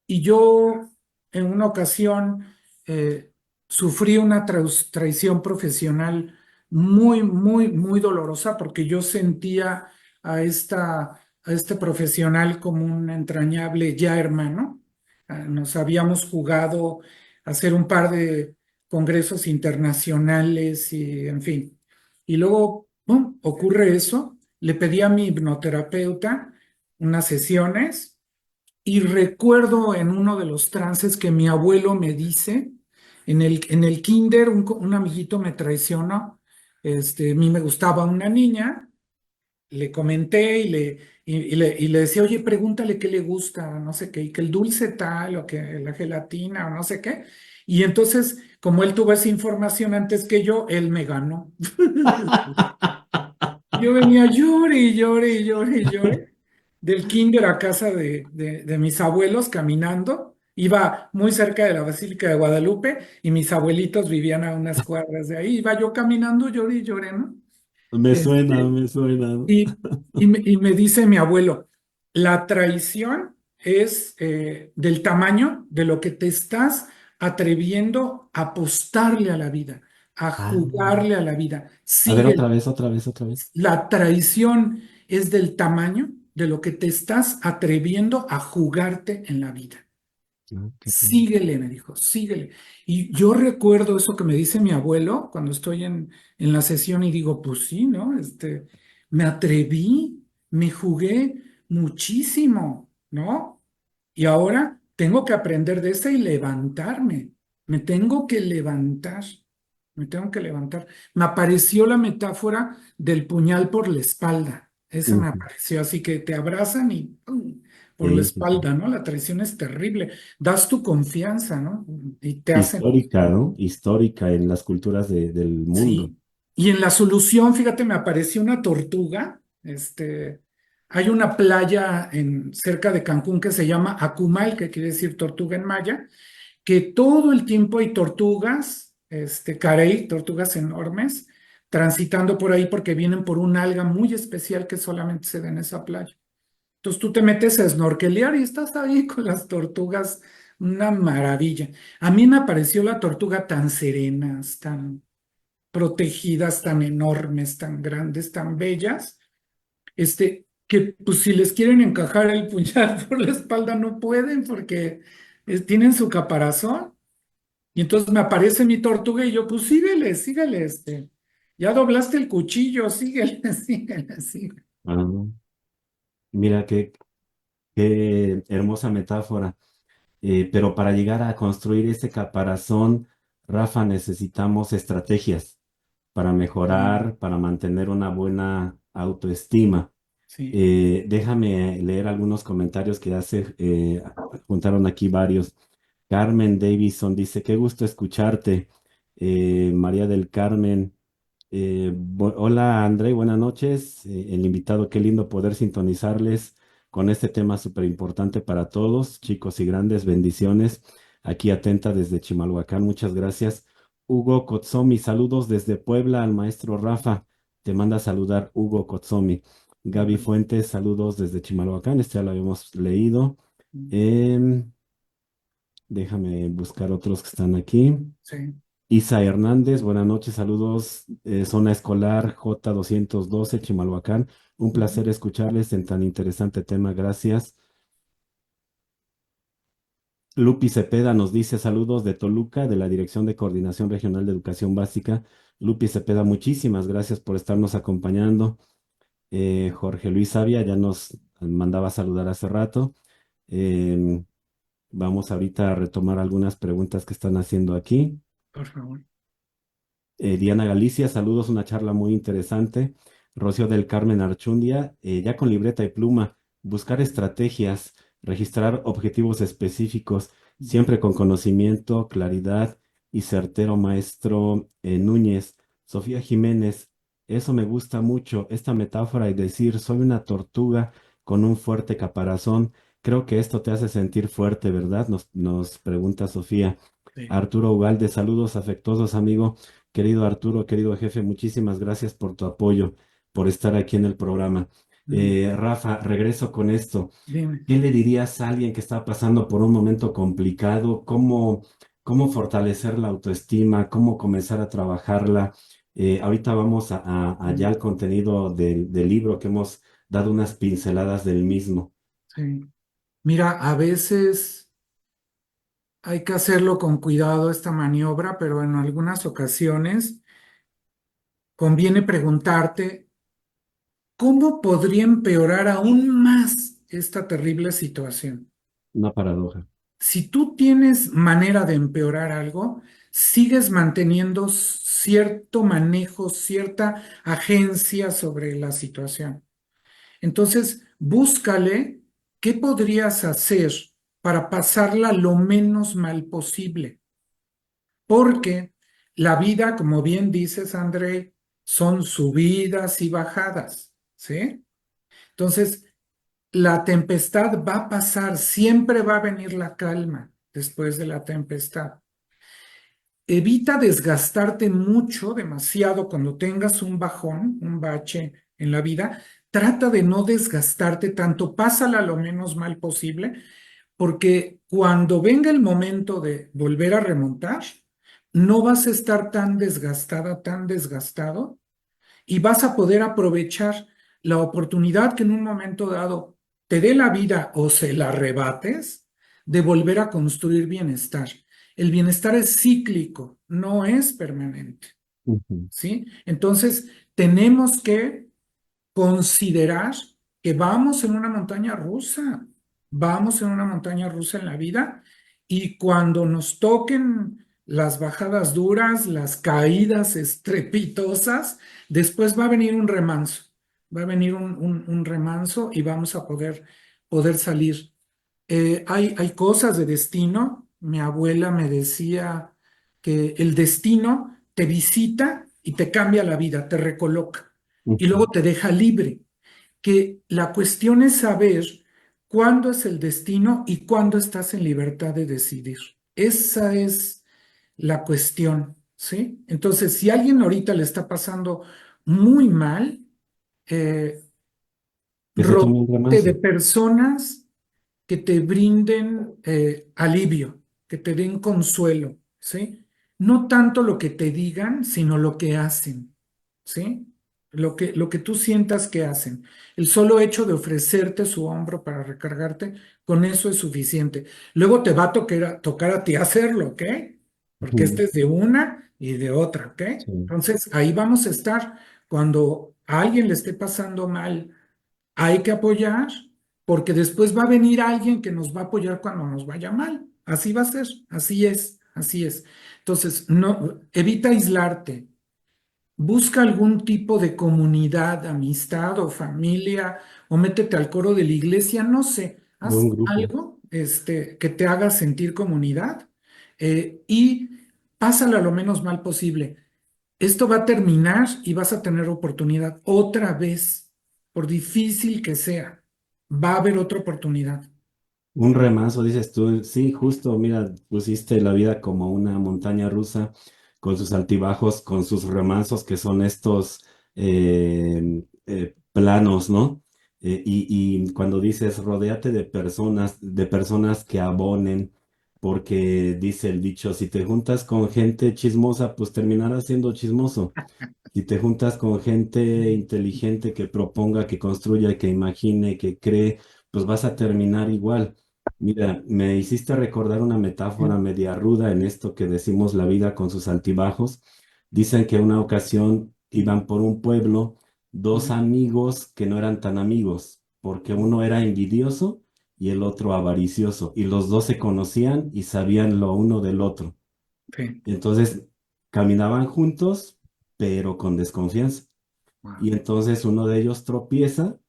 y yo en una ocasión eh, sufrí una traición profesional muy, muy, muy dolorosa porque yo sentía a este profesional como un entrañable ya hermano. Nos habíamos jugado a hacer un par de congresos internacionales y en fin. Y luego ¡pum! Ocurre eso le pedí a mi hipnoterapeuta unas sesiones y recuerdo en uno de los trances que mi abuelo me dice, en el kinder un amiguito me traicionó, a mí me gustaba una niña, le comenté y le decía, oye, pregúntale qué le gusta, no sé qué, y que el dulce tal, o que la gelatina, o no sé qué. Y entonces, como él tuvo esa información antes que yo, él me ganó. Yo venía llore y llore y llore y llore del kinder a casa de mis abuelos caminando. Iba muy cerca de la Basílica de Guadalupe y mis abuelitos vivían a unas cuadras de ahí. Iba yo caminando, lloré y lloré, ¿no? Me suena, Este, me suena, ¿no? y me dice mi abuelo, la traición es del tamaño de lo que te estás atreviendo a apostarle a la vida, a Ah, jugarle a la vida. a ver, Sigue. otra vez. La traición es del tamaño de lo que te estás atreviendo a jugarte en la vida. Ah, qué bonito. Síguele, me dijo, síguele. Y yo recuerdo eso que me dice mi abuelo cuando estoy en la sesión y digo, pues sí, ¿no? Me atreví, me jugué muchísimo, ¿no? Y ahora tengo que aprender de esa y levantarme. Me tengo que levantar, me tengo que levantar. Me apareció la metáfora del puñal por la espalda. Esa me Ujú. apareció, así que te abrazan y ¡pum! Por la Sí, sí, sí. espalda, ¿no? La traición es terrible. Das tu confianza, ¿no? Y te hacen, Histórica, ¿no? Histórica en las culturas del mundo. sí. Y en la solución, fíjate, me apareció una tortuga. Hay una playa cerca de Cancún que se llama Akumal, que quiere decir tortuga en maya, que todo el tiempo hay tortugas, carey, tortugas enormes, transitando por ahí porque vienen por un alga muy especial que solamente se da en esa playa. Entonces tú te metes a snorkelear y estás ahí con las tortugas, una maravilla. A mí me pareció la tortuga tan serenas, tan protegidas, tan enormes, tan grandes, tan bellas, que pues si les quieren encajar el puñal por la espalda no pueden porque tienen su caparazón. Y entonces me aparece mi tortuga y yo, pues síguele, síguele, ya doblaste el cuchillo, síguele, síguele, síguele. Ah, mira qué hermosa metáfora. Pero para llegar a construir ese caparazón, Rafa, necesitamos estrategias para Sí, mejorar, para mantener una buena autoestima. sí, Déjame leer algunos comentarios que hace, juntaron aquí varios. Carmen Davison dice, qué gusto escucharte. María del Carmen, hola André, buenas noches. El invitado, qué lindo poder sintonizarles con este tema súper importante para todos, chicos y grandes, bendiciones. Aquí atenta desde Chimalhuacán, muchas gracias. Hugo Kotsomi, saludos desde Puebla al maestro Rafa. Te manda a saludar Hugo Kotsomi. Gaby Fuentes, saludos desde Chimalhuacán, este ya lo habíamos leído. Em, Déjame buscar otros que están aquí. sí. Isa Hernández, buenas noches, saludos, zona escolar J212, Chimalhuacán. Un placer escucharles en tan interesante tema, gracias. Lupi Cepeda nos dice saludos de Toluca, de la Dirección de Coordinación Regional de Educación Básica. Lupi Cepeda, muchísimas gracias por estarnos acompañando. Jorge Luis Avia ya nos mandaba saludar hace rato. Em, Vamos ahorita a retomar algunas preguntas que están haciendo aquí. Por favor. Diana Galicia, saludos, una charla muy interesante. Rocío del Carmen Archundia, ya con libreta y pluma, buscar estrategias, registrar objetivos específicos, siempre con conocimiento, claridad y certero, maestro Núñez. Sofía Jiménez, eso me gusta mucho, esta metáfora y decir, soy una tortuga con un fuerte caparazón. Creo que esto te hace sentir fuerte, ¿verdad? Nos pregunta Sofía. Sí. Arturo Ugalde, saludos afectuosos, amigo. Querido Arturo, querido jefe, muchísimas gracias por tu apoyo, por estar aquí en el programa. Mm, Rafa, regreso con esto. Dime. ¿Qué le dirías a alguien que está pasando por un momento complicado? ¿Cómo fortalecer la autoestima? ¿Cómo comenzar a trabajarla? Ahorita vamos allá Mm, al contenido del libro que hemos dado unas pinceladas del mismo. Sí. Mira, a veces hay que hacerlo con cuidado esta maniobra, pero en algunas ocasiones conviene preguntarte ¿Cómo podría empeorar aún más esta terrible situación? Una paradoja. Si tú tienes manera de empeorar algo, sigues manteniendo cierto manejo, cierta agencia sobre la situación. Entonces, búscale qué podrías hacer para pasarla lo menos mal posible, porque la vida, como bien dices, André, son subidas y bajadas, ¿sí? Entonces, la tempestad va a pasar, siempre va a venir la calma después de la tempestad. Evita desgastarte mucho, demasiado, cuando tengas un bajón, un bache en la vida. Trata de no desgastarte tanto, pásala lo menos mal posible, porque cuando venga el momento de volver a remontar, no vas a estar tan desgastada, tan desgastado, y vas a poder aprovechar la oportunidad que en un momento dado te dé la vida o se la arrebates de volver a construir bienestar. El bienestar es cíclico, no es permanente, Ujú. ¿sí? Entonces, tenemos que considerar que vamos en una montaña rusa, vamos en una montaña rusa en la vida y cuando nos toquen las bajadas duras, las caídas estrepitosas, después va a venir un remanso, va a venir un remanso y vamos a poder salir. Hay cosas de destino. Mi abuela me decía que el destino te visita y te cambia la vida, te recoloca y Ujú. luego te deja libre. Que la cuestión es saber cuándo es el destino y cuándo estás en libertad de decidir. Esa es la cuestión, ¿sí? Entonces, si a alguien ahorita le está pasando muy mal, eh, Que se tome un rodéate de remanso. personas que te brinden alivio, que te den consuelo, ¿sí? No tanto lo que te digan, sino lo que hacen, ¿sí? Lo que tú sientas que hacen. El solo hecho de ofrecerte su hombro para recargarte, con eso es suficiente. Luego te va a tocar a ti hacerlo, ¿ok? Porque Ujú. este es de una y de otra, ¿ok? Sí. Entonces, ahí vamos a estar. Cuando a alguien le esté pasando mal, hay que apoyar, porque después va a venir alguien que nos va a apoyar cuando nos vaya mal. Así va a ser, así es, así es. Entonces, no, evita aislarte, busca algún tipo de comunidad, amistad o familia, o métete al coro de la iglesia, no sé, De un haz grupo. algo que te haga sentir comunidad y pásala lo menos mal posible. Esto va a terminar y vas a tener oportunidad otra vez, por difícil que sea, va a haber otra oportunidad. Un remanso, dices tú, sí, justo, mira, pusiste la vida como una montaña rusa con sus altibajos, con sus remansos que son estos planos, ¿no? Y cuando dices, rodéate de personas que abonen, porque dice el dicho, si te juntas con gente chismosa, pues terminarás siendo chismoso. Si te juntas con gente inteligente que proponga, que construya, que imagine, que cree, pues vas a terminar igual. Mira, me hiciste recordar una metáfora media ruda en esto que decimos la vida con sus altibajos. Dicen que una ocasión iban por un pueblo dos amigos que no eran tan amigos, porque uno era envidioso y el otro avaricioso, y los dos se conocían y sabían lo uno del otro. Sí. Entonces caminaban juntos, pero con desconfianza. Wow. Y entonces uno de ellos tropieza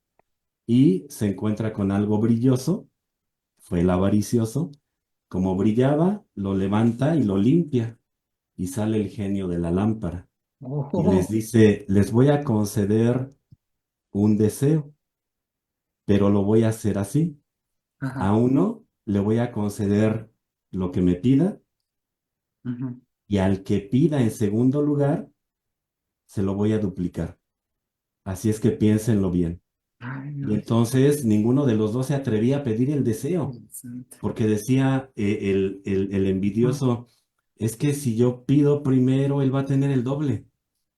y se encuentra con algo brilloso, fue el avaricioso, como brillaba, lo levanta y lo limpia, y sale el genio de la lámpara y les Oh, dice, les voy a conceder un deseo, pero lo voy a hacer así. A ajá, uno le voy a conceder lo que me pida ujú. y al que pida en segundo lugar, se lo voy a duplicar. Así es que piénsenlo bien. Ay, Y no. entonces ninguno de los dos se atrevía a pedir el deseo, Interesante. porque decía el Ujú. envidioso, es que si yo pido primero, él va a tener el doble.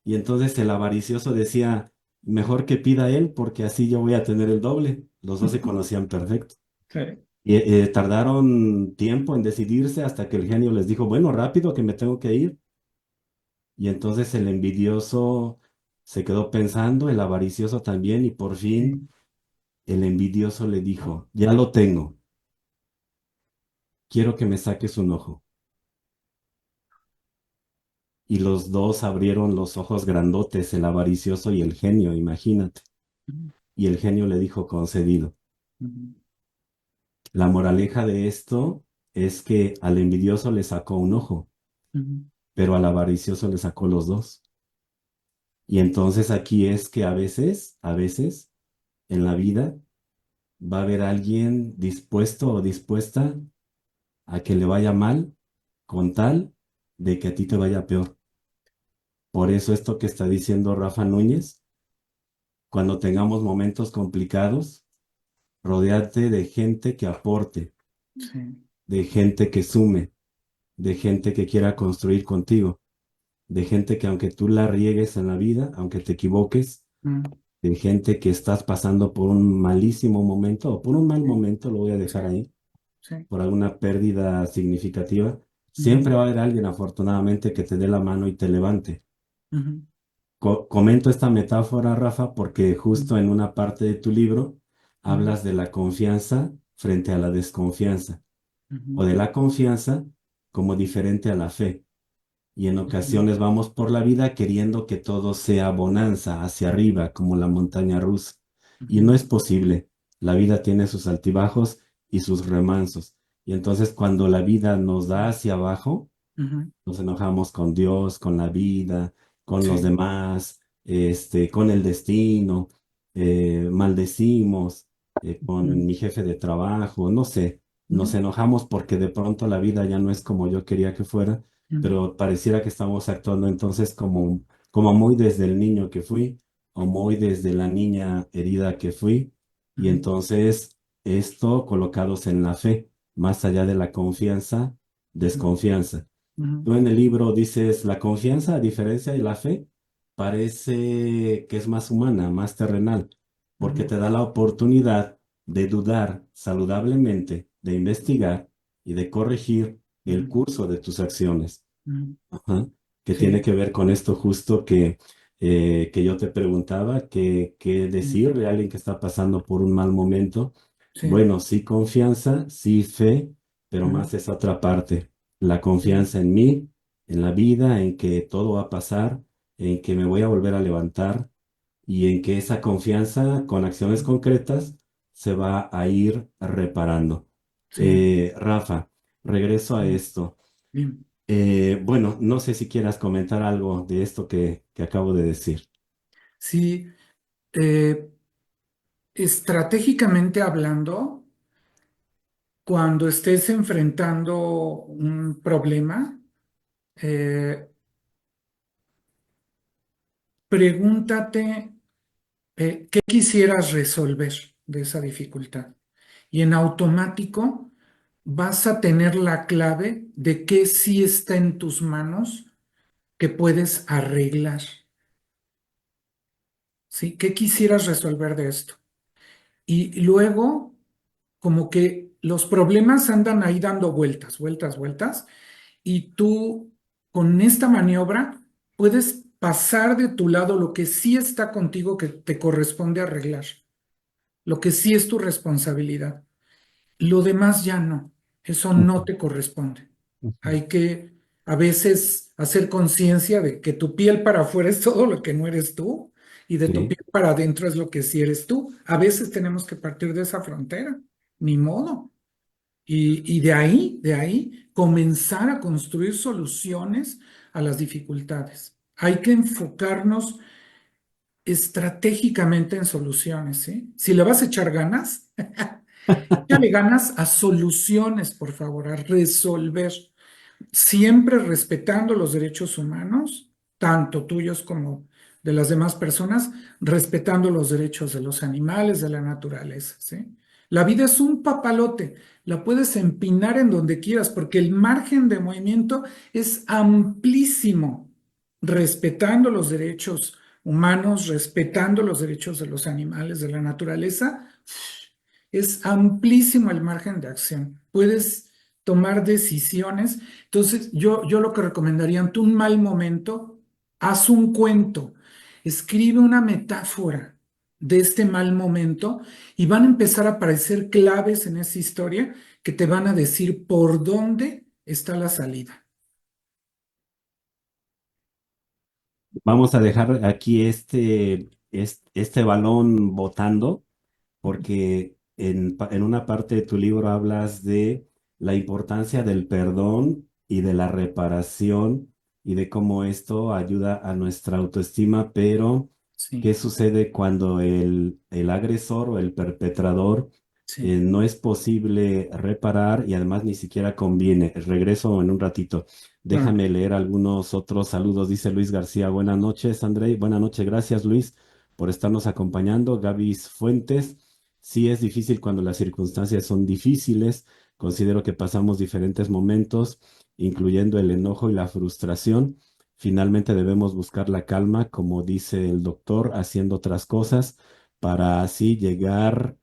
Y entonces el avaricioso decía, mejor que pida él, porque así yo voy a tener el doble. Los dos se conocían perfecto. Sí. Y tardaron tiempo en decidirse hasta que el genio les dijo, bueno, rápido, que me tengo que ir. Y entonces el envidioso Se quedó pensando, el avaricioso también, y por fin sí, el envidioso le dijo, ya lo tengo, quiero que me saques un ojo. Y los dos abrieron los ojos grandotes, el avaricioso y el genio, imagínate. ujú, Y el genio le dijo, concedido. ujú, La moraleja de esto es que al envidioso le sacó un ojo, ujú, pero al avaricioso le sacó los dos. Y entonces aquí es que a veces, en la vida va a haber alguien dispuesto o dispuesta a que le vaya mal con tal de que a ti te vaya peor. Por eso esto que está diciendo Rafa Núñez, cuando tengamos momentos complicados, rodéate de gente que aporte, sí, de gente que sume, de gente que quiera construir contigo, de gente que aunque tú la riegues en la vida, aunque te equivoques, ujú, de gente que estás pasando por un malísimo momento o por un mal sí, momento, lo voy a sí, dejar ahí, sí, por alguna pérdida significativa, ujú, siempre va a haber alguien afortunadamente que te dé la mano y te levante. ujú, Comento esta metáfora, Rafa, porque ujú, justo en una parte de tu libro ujú, hablas de la confianza frente a la desconfianza o ujú, de la confianza como diferente a la fe. Y en ujú, ocasiones vamos por la vida queriendo que todo sea bonanza, hacia arriba, como la montaña rusa. Y no ujú, es posible. La vida tiene sus altibajos y sus remansos. Y entonces cuando la vida nos da hacia abajo, ujú, nos enojamos con Dios, con la vida, con los sí, demás, con el destino, maldecimos, con ujú, mi jefe de trabajo, no sé, nos ujú, enojamos porque de pronto la vida ya no es como yo quería que fuera, ujú, pero pareciera que estamos actuando entonces como muy desde el niño que fui o muy desde la niña herida que fui, y ujú, entonces esto colocados en la fe, más allá de la confianza, ujú, desconfianza. ujú, Tú en el libro dices, la confianza, a diferencia de la fe, parece que es más humana, más terrenal, porque ujú, te da la oportunidad de dudar saludablemente, de investigar y de corregir el ujú, curso de tus acciones. ujú, Ajá. Que tiene sí, que ver con esto justo que yo te preguntaba, qué ujú, decir de alguien que está pasando por un mal momento. sí, Bueno, sí confianza, sí fe, pero ujú, más esa otra parte, la ujú, confianza en mí, en la vida, en que todo va a pasar, en que me voy a volver a levantar y en que esa confianza con acciones concretas se va a ir reparando. sí, Rafa, regreso a ujú, esto. bien. Bueno, no sé si quieras comentar algo de esto que acabo de decir. Sí, eh, estratégicamente hablando, cuando estés enfrentando un problema, eh, pregúntate qué quisieras resolver de esa dificultad. Y en automático vas a tener la clave de qué sí está en tus manos que puedes arreglar. ¿Sí? ¿Qué quisieras resolver de esto? Y luego, como que los problemas andan ahí dando vueltas, vueltas, vueltas, y tú con esta maniobra puedes pasar de tu lado lo que sí está contigo que te corresponde arreglar, lo que sí es tu responsabilidad. Lo demás ya no, eso no Ujú, te corresponde. ujú. Hay que a veces hacer conciencia de que tu piel para afuera es todo lo que no eres tú y de tu Sí. piel para adentro es lo que sí eres tú. A veces tenemos que partir de esa frontera, ni modo. Y de ahí, comenzar a construir soluciones a las dificultades. Hay que enfocarnos estratégicamente en soluciones, ¿sí? Si le vas a echar ganas, échale ganas a soluciones, por favor, a resolver, siempre respetando los derechos humanos, tanto tuyos como de las demás personas, respetando los derechos de los animales, de la naturaleza, ¿sí? La vida es un papalote, la puedes empinar en donde quieras porque el margen de movimiento es amplísimo, respetando los derechos humanos, respetando los derechos de los animales, de la naturaleza. Es amplísimo el margen de acción. Puedes tomar decisiones. Entonces, yo lo que recomendaría ante un mal momento, haz un cuento. escribe una metáfora de este mal momento y van a empezar a aparecer claves en esa historia que te van a decir por dónde está la salida. Vamos a dejar aquí este balón botando porque en una parte de tu libro hablas de la importancia del perdón y de la reparación y de cómo esto ayuda a nuestra autoestima, pero Sí, ¿qué sucede cuando el agresor o el perpetrador sí, no es posible reparar y además ni siquiera conviene? Regreso en un ratito. claro. Déjame leer algunos otros saludos. Dice Luis García, buenas noches, André. Buenas noches, gracias Luis por estarnos acompañando. Gaby Fuentes. Sí es difícil cuando las circunstancias son difíciles. Considero que pasamos diferentes momentos, incluyendo el enojo y la frustración. Finalmente debemos buscar la calma, como dice el doctor, haciendo otras cosas para así llegar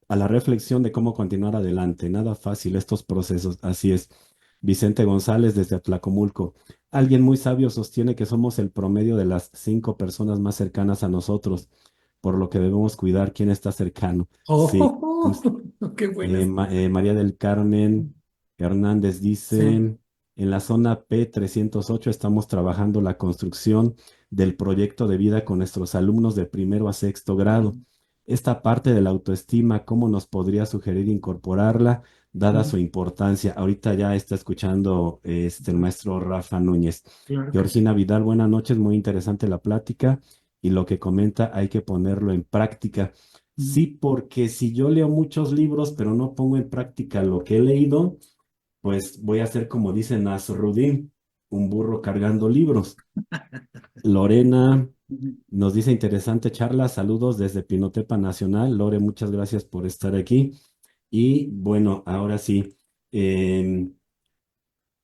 a la reflexión de cómo continuar adelante. Nada fácil estos procesos. Así es. Vicente González desde Atlacomulco. Alguien muy sabio sostiene que somos el promedio de las 5 personas más cercanas a nosotros, por lo que debemos cuidar quién está cercano. Sí, Oh, qué buenas. María del Carmen Hernández Sí, dice, en la zona P308 estamos trabajando la construcción del proyecto de vida con nuestros alumnos de primero a sexto grado. Esta parte de la autoestima, ¿cómo nos podría sugerir incorporarla, dada su importancia? Ahorita ya está escuchando el maestro Rafa Núñez. claro que sí. Georgina Vidal, buenas noches, muy interesante la plática y lo que comenta hay que ponerlo en práctica. Sí, porque si yo leo muchos libros, pero no pongo en práctica lo que he leído, pues voy a ser como dice Nasruddin, un burro cargando libros. Lorena nos dice interesante charla, saludos desde Pinotepa Nacional. Lore, muchas gracias por estar aquí. Y bueno, ahora sí, em,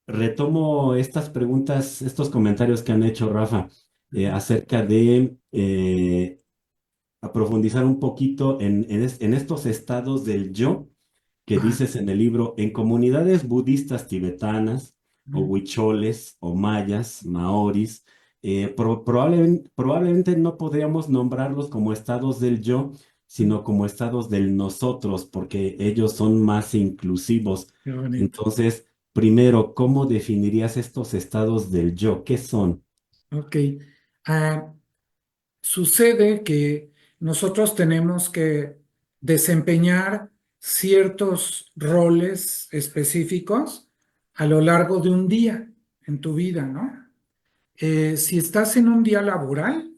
retomo estas preguntas, estos comentarios que han hecho Rafa acerca de a profundizar un poquito en estos estados del yo que Ajá. dices en el libro, en comunidades budistas tibetanas o huicholes o mayas, maoris, probablemente no podríamos nombrarlos como estados del yo, sino como estados del nosotros, porque ellos son más inclusivos. Qué bonito. Entonces, primero, ¿cómo definirías estos estados del yo? ¿Qué son? Ok. Ah, sucede que nosotros tenemos que desempeñar ciertos roles específicos a lo largo de un día en tu vida, ¿no? Si estás en un día laboral,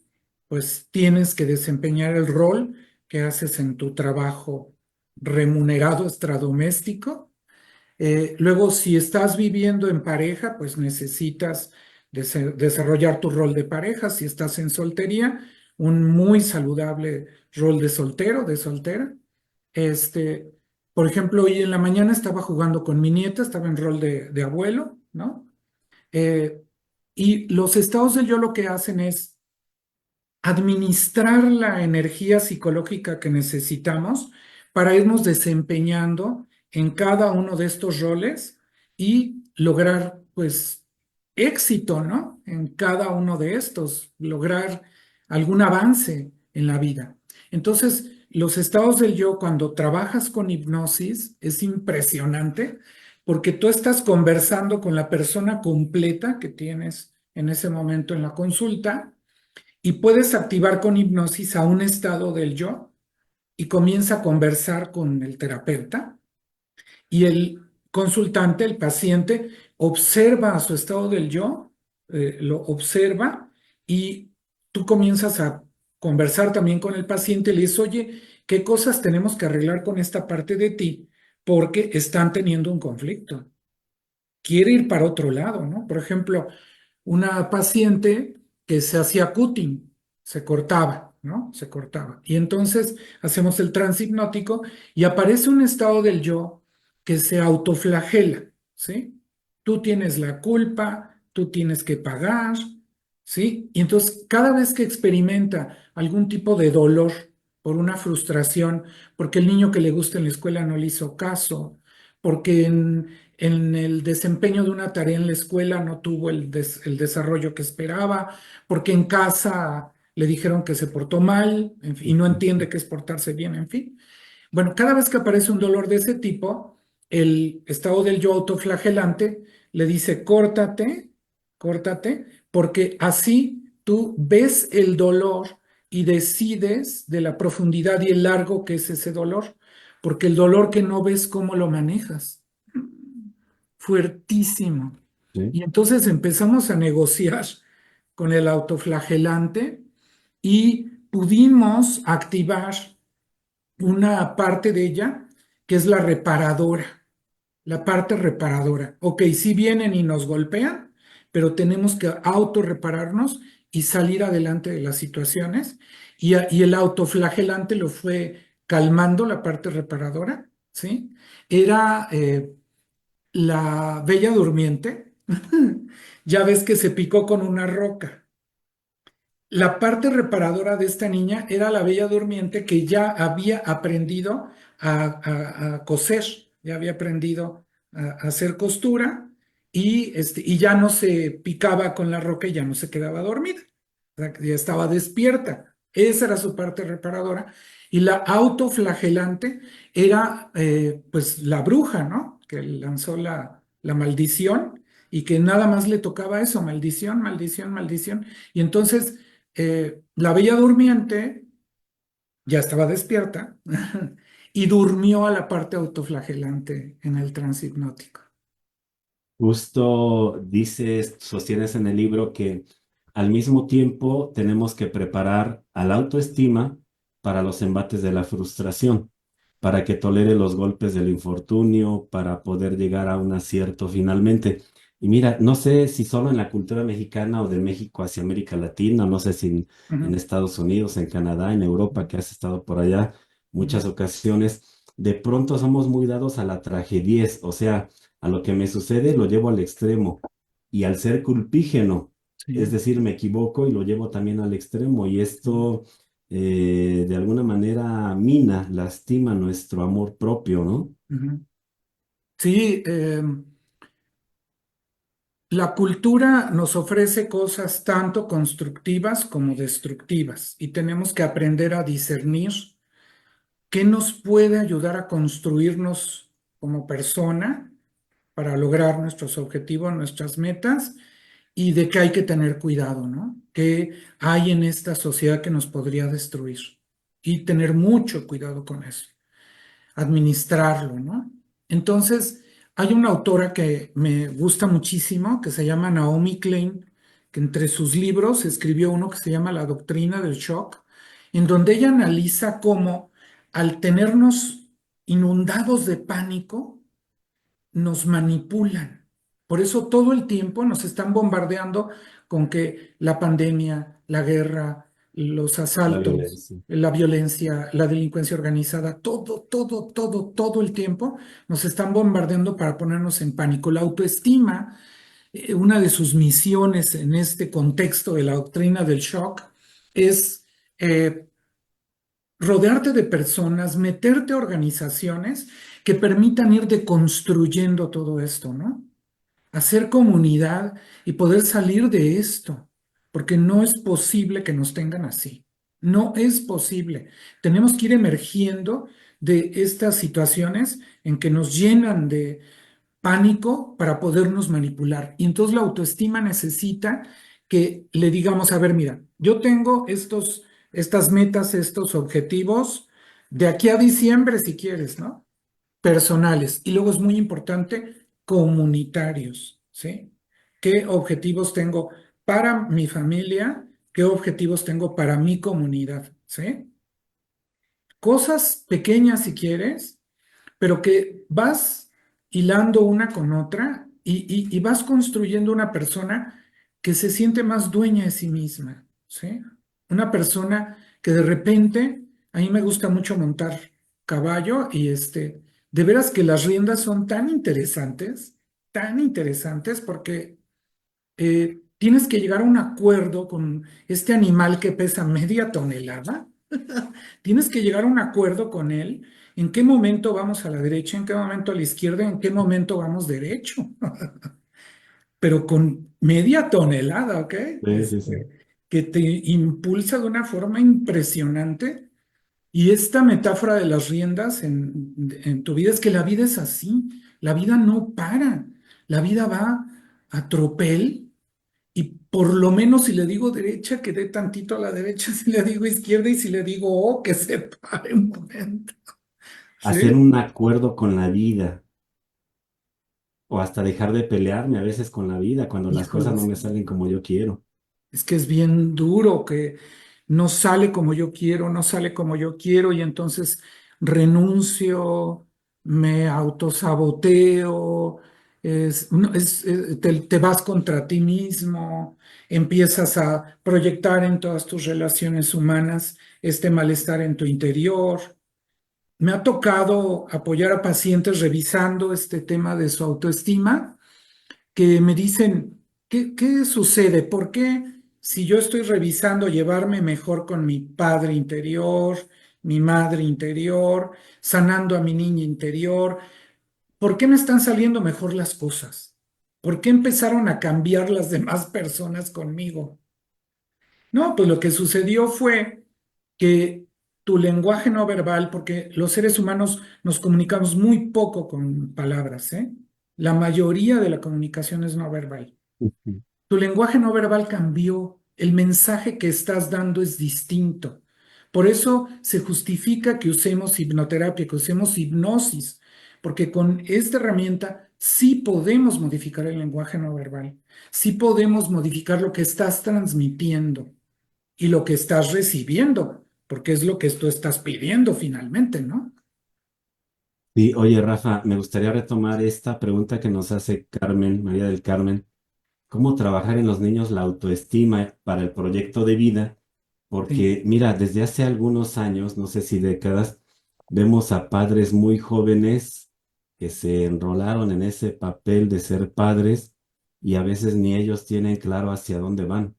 pues tienes que desempeñar el rol que haces en tu trabajo remunerado extradoméstico. Luego, si estás viviendo en pareja, pues necesitas desarrollar tu rol de pareja. Si estás en soltería, un muy saludable rol de soltero, de soltera. Este, por ejemplo, hoy en la mañana estaba jugando con mi nieta, estaba en rol de abuelo, ¿no? Eh, y los estados del yo lo que hacen es administrar la energía psicológica que necesitamos para irnos desempeñando en cada uno de estos roles y lograr, pues, éxito, ¿no? En cada uno de estos, lograr algún avance en la vida. Entonces, los estados del yo, cuando trabajas con hipnosis, es impresionante porque tú estás conversando con la persona completa que tienes en ese momento en la consulta y puedes activar con hipnosis a un estado del yo y comienza a conversar con el terapeuta y el consultante, el paciente, observa a su estado del yo, lo observa y tú comienzas a conversar también con el paciente y le dices, oye, ¿qué cosas tenemos que arreglar con esta parte de ti? Porque están teniendo un conflicto, quiere ir para otro lado, ¿no? Por ejemplo, una paciente que se hacía cutting, se cortaba, ¿no? Se cortaba. Y entonces hacemos el transhipnótico y aparece un estado del yo que se autoflagela, ¿sí? Tú tienes la culpa, tú tienes que pagar, ¿sí? Y entonces cada vez que experimenta algún tipo de dolor por una frustración, porque el niño que le gusta en la escuela no le hizo caso, porque en el desempeño de una tarea en la escuela no tuvo el desarrollo que esperaba, porque en casa le dijeron que se portó mal, en fin, y no entiende qué es portarse bien, en fin. Bueno, cada vez que aparece un dolor de ese tipo, el estado del yo autoflagelante le dice, córtate, córtate, porque así tú ves el dolor y decides de la profundidad y el largo que es ese dolor, porque el dolor que no ves, ¿cómo lo manejas? Fuertísimo. Sí, Y entonces empezamos a negociar con el autoflagelante y pudimos activar una parte de ella que es la reparadora, la parte reparadora. Ok, sí vienen y nos golpean, pero tenemos que autorrepararnos y salir adelante de las situaciones. Y el autoflagelante lo fue calmando la parte reparadora, ¿sí? Era la Bella Durmiente. Ya ves que se picó con una roca. La parte reparadora de esta niña era la Bella Durmiente que ya había aprendido a coser, ya había aprendido a hacer costura y ya no se picaba con la roca y ya no se quedaba dormida, o sea, que ya estaba despierta. Esa era su parte reparadora. Y la autoflagelante era pues la bruja, ¿no? Que lanzó la maldición y que nada más le tocaba eso, maldición, maldición, maldición. Y entonces la Bella Durmiente ya estaba despierta y durmió a la parte autoflagelante en el trance hipnótico. justo dices, sostienes en el libro que al mismo tiempo tenemos que preparar a la autoestima para los embates de la frustración, para que tolere los golpes del infortunio, para poder llegar a un acierto finalmente. Y mira, no sé si solo en la cultura mexicana o de México hacia América Latina, no sé si en Ujú, Estados Unidos, en Canadá, en Europa, que has estado por allá ujú. muchas ocasiones, de pronto somos muy dados a la tragedia, o sea, a lo que me sucede lo llevo al extremo y al ser culpígeno, es Sí, decir, me equivoco y lo llevo también al extremo y sí, esto de alguna manera mina, lastima nuestro amor propio, ¿no? ujú. Sí, la cultura nos ofrece cosas tanto constructivas como destructivas y tenemos que aprender a discernir qué nos puede ayudar a construirnos como persona para lograr nuestros objetivos, nuestras metas y de qué hay que tener cuidado, ¿no? ¿Qué hay en esta sociedad que nos podría destruir? Y tener mucho cuidado con eso, administrarlo, ¿no? Entonces, hay una autora que me gusta muchísimo, que se llama Naomi Klein, que entre sus libros escribió uno que se llama La doctrina del shock, en donde ella analiza cómo al tenernos inundados de pánico, nos manipulan. Por eso todo el tiempo nos están bombardeando con que la pandemia, la guerra, los La asaltos, violencia. la violencia, la delincuencia organizada, todo el tiempo nos están bombardeando para ponernos en pánico. La autoestima, una de sus misiones en este contexto de la doctrina del shock es eh, rodearte de personas, meterte a organizaciones que permitan ir deconstruyendo todo esto, ¿no? Hacer comunidad y poder salir de esto, porque no es posible que nos tengan así. No es posible. Tenemos que ir emergiendo de estas situaciones en que nos llenan de pánico para podernos manipular. Y entonces la autoestima necesita que le digamos, a ver, mira, yo tengo estas metas, estos objetivos de aquí a diciembre, si quieres, ¿no? Personales. Y luego es muy importante, comunitarios, ¿sí? ¿Qué objetivos tengo para mi familia? ¿Qué objetivos tengo para mi comunidad? ¿Sí? Cosas pequeñas si quieres, pero que vas hilando una con otra y vas construyendo una persona que se siente más dueña de sí misma, ¿sí? Una persona que de repente, a mí me gusta mucho montar caballo y de veras que las riendas son tan interesantes porque tienes que llegar a un acuerdo con este animal que pesa media tonelada. Tienes que llegar a un acuerdo con él. ¿En qué momento vamos a la derecha? ¿En qué momento a la izquierda? ¿En qué momento vamos derecho? Pero con media tonelada, ¿ok? Sí, sí, sí. que te impulsa de una forma impresionante. Y esta metáfora de las riendas en tu vida es que la vida es así, la vida no para, la vida va a tropel y por lo menos si le digo derecha, que dé tantito a la derecha, si le digo izquierda y si le digo que se pare un momento, Hacer ¿sí? un acuerdo con la vida o hasta dejar de pelearme a veces con la vida cuando las cosas Híjole, no me sí. salen como yo quiero. Es que es bien duro que no sale como yo quiero, no sale como yo quiero y entonces renuncio, me autosaboteo, te vas contra ti mismo, empiezas a proyectar en todas tus relaciones humanas este malestar en tu interior. Me ha tocado apoyar a pacientes revisando este tema de su autoestima que me dicen, ¿qué sucede? ¿Por qué si yo estoy revisando llevarme mejor con mi padre interior, mi madre interior, sanando a mi niña interior, ¿por qué me están saliendo mejor las cosas? ¿Por qué empezaron a cambiar las demás personas conmigo? No, pues lo que sucedió fue que tu lenguaje no verbal, porque los seres humanos nos comunicamos muy poco con palabras, ¿eh? La mayoría de la comunicación es no verbal. Ujú. Tu lenguaje no verbal cambió, el mensaje que estás dando es distinto. Por eso se justifica que usemos hipnoterapia, que usemos hipnosis, porque con esta herramienta sí podemos modificar el lenguaje no verbal, sí podemos modificar lo que estás transmitiendo y lo que estás recibiendo, porque es lo que tú estás pidiendo finalmente, ¿no? Sí, oye, Rafa, me gustaría retomar esta pregunta que nos hace Carmen, María del Carmen. ¿Cómo trabajar en los niños la autoestima para el proyecto de vida? Sí. Porque, mira, desde hace algunos años, no sé si décadas, vemos a padres muy jóvenes que se enrolaron en ese papel de ser padres y a veces ni ellos tienen claro hacia dónde van.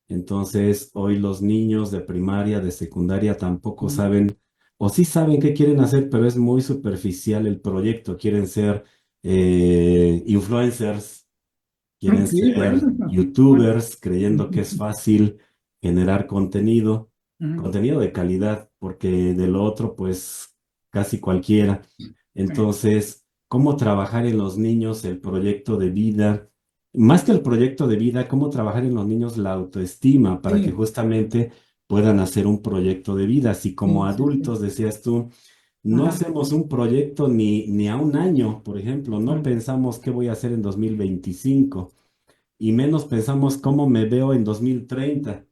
Entonces, hoy los niños de primaria, de secundaria tampoco Mm. saben, o sí saben qué quieren hacer, pero es muy superficial el proyecto. Quieren ser influencers, quieren Sí, ser bueno. Bueno. youtubers, creyendo que es fácil generar Ujú. contenido de calidad, porque de lo otro, pues casi cualquiera. Sí, Entonces, ¿cómo trabajar en los niños el proyecto de vida? Más que el proyecto de vida, ¿cómo trabajar en los niños la autoestima para que sí, justamente puedan hacer un proyecto de vida? Si como sí, sí, sí. adultos, decías tú, no Ajá. hacemos un proyecto ni a un año, por ejemplo, no Mm. pensamos qué voy a hacer en 2025 y menos pensamos cómo me veo en 2030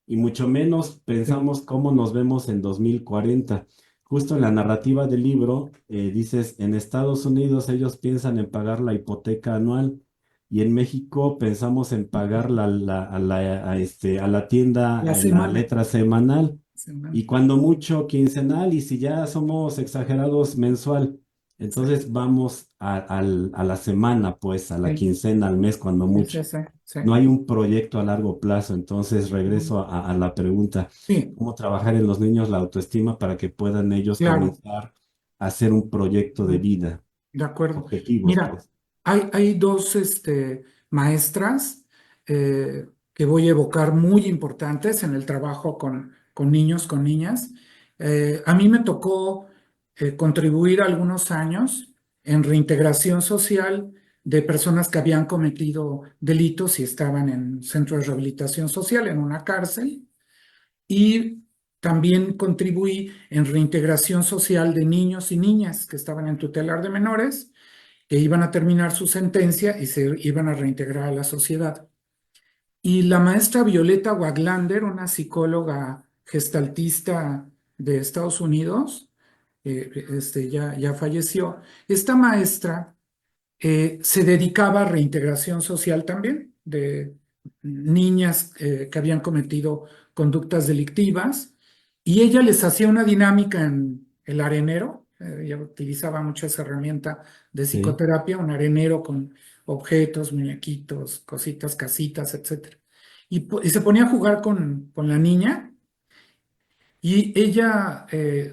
y mucho menos Sí. pensamos cómo nos vemos en 2040. Justo en la narrativa del libro dices, en Estados Unidos ellos piensan en pagar la hipoteca anual y en México pensamos en pagar a la La tienda en la semana. letra semanal Semana. y cuando mucho quincenal y si ya somos exagerados mensual. Sí, Entonces vamos a la semana, pues, a la sí, quincena, al mes, cuando sí, mucho. sí, sí, sí. No hay un proyecto a largo plazo. Entonces Ujú. regreso a la pregunta, Sí, ¿cómo trabajar en los niños la autoestima para que puedan ellos claro. comenzar a hacer un proyecto de Ujú. vida? De acuerdo. Objetivos, Mira, pues. hay dos maestras que voy a evocar muy importantes en el trabajo con niños, con niñas. A mí me tocó contribuir algunos años en reintegración social de personas que habían cometido delitos y estaban en centro de rehabilitación social, en una cárcel. Y también contribuí en reintegración social de niños y niñas que estaban en tutelar de menores que iban a terminar su sentencia y se iban a reintegrar a la sociedad. Y la maestra Violeta Waglander, una psicóloga gestaltista de Estados Unidos, ya falleció. Esta maestra se dedicaba a reintegración social también de niñas que habían cometido conductas delictivas y ella les hacía una dinámica en el arenero. Ella utilizaba mucho esa herramienta de Sí. psicoterapia, un arenero con objetos, muñequitos, cositas, casitas, etcétera. Y se ponía a jugar con la niña Y ella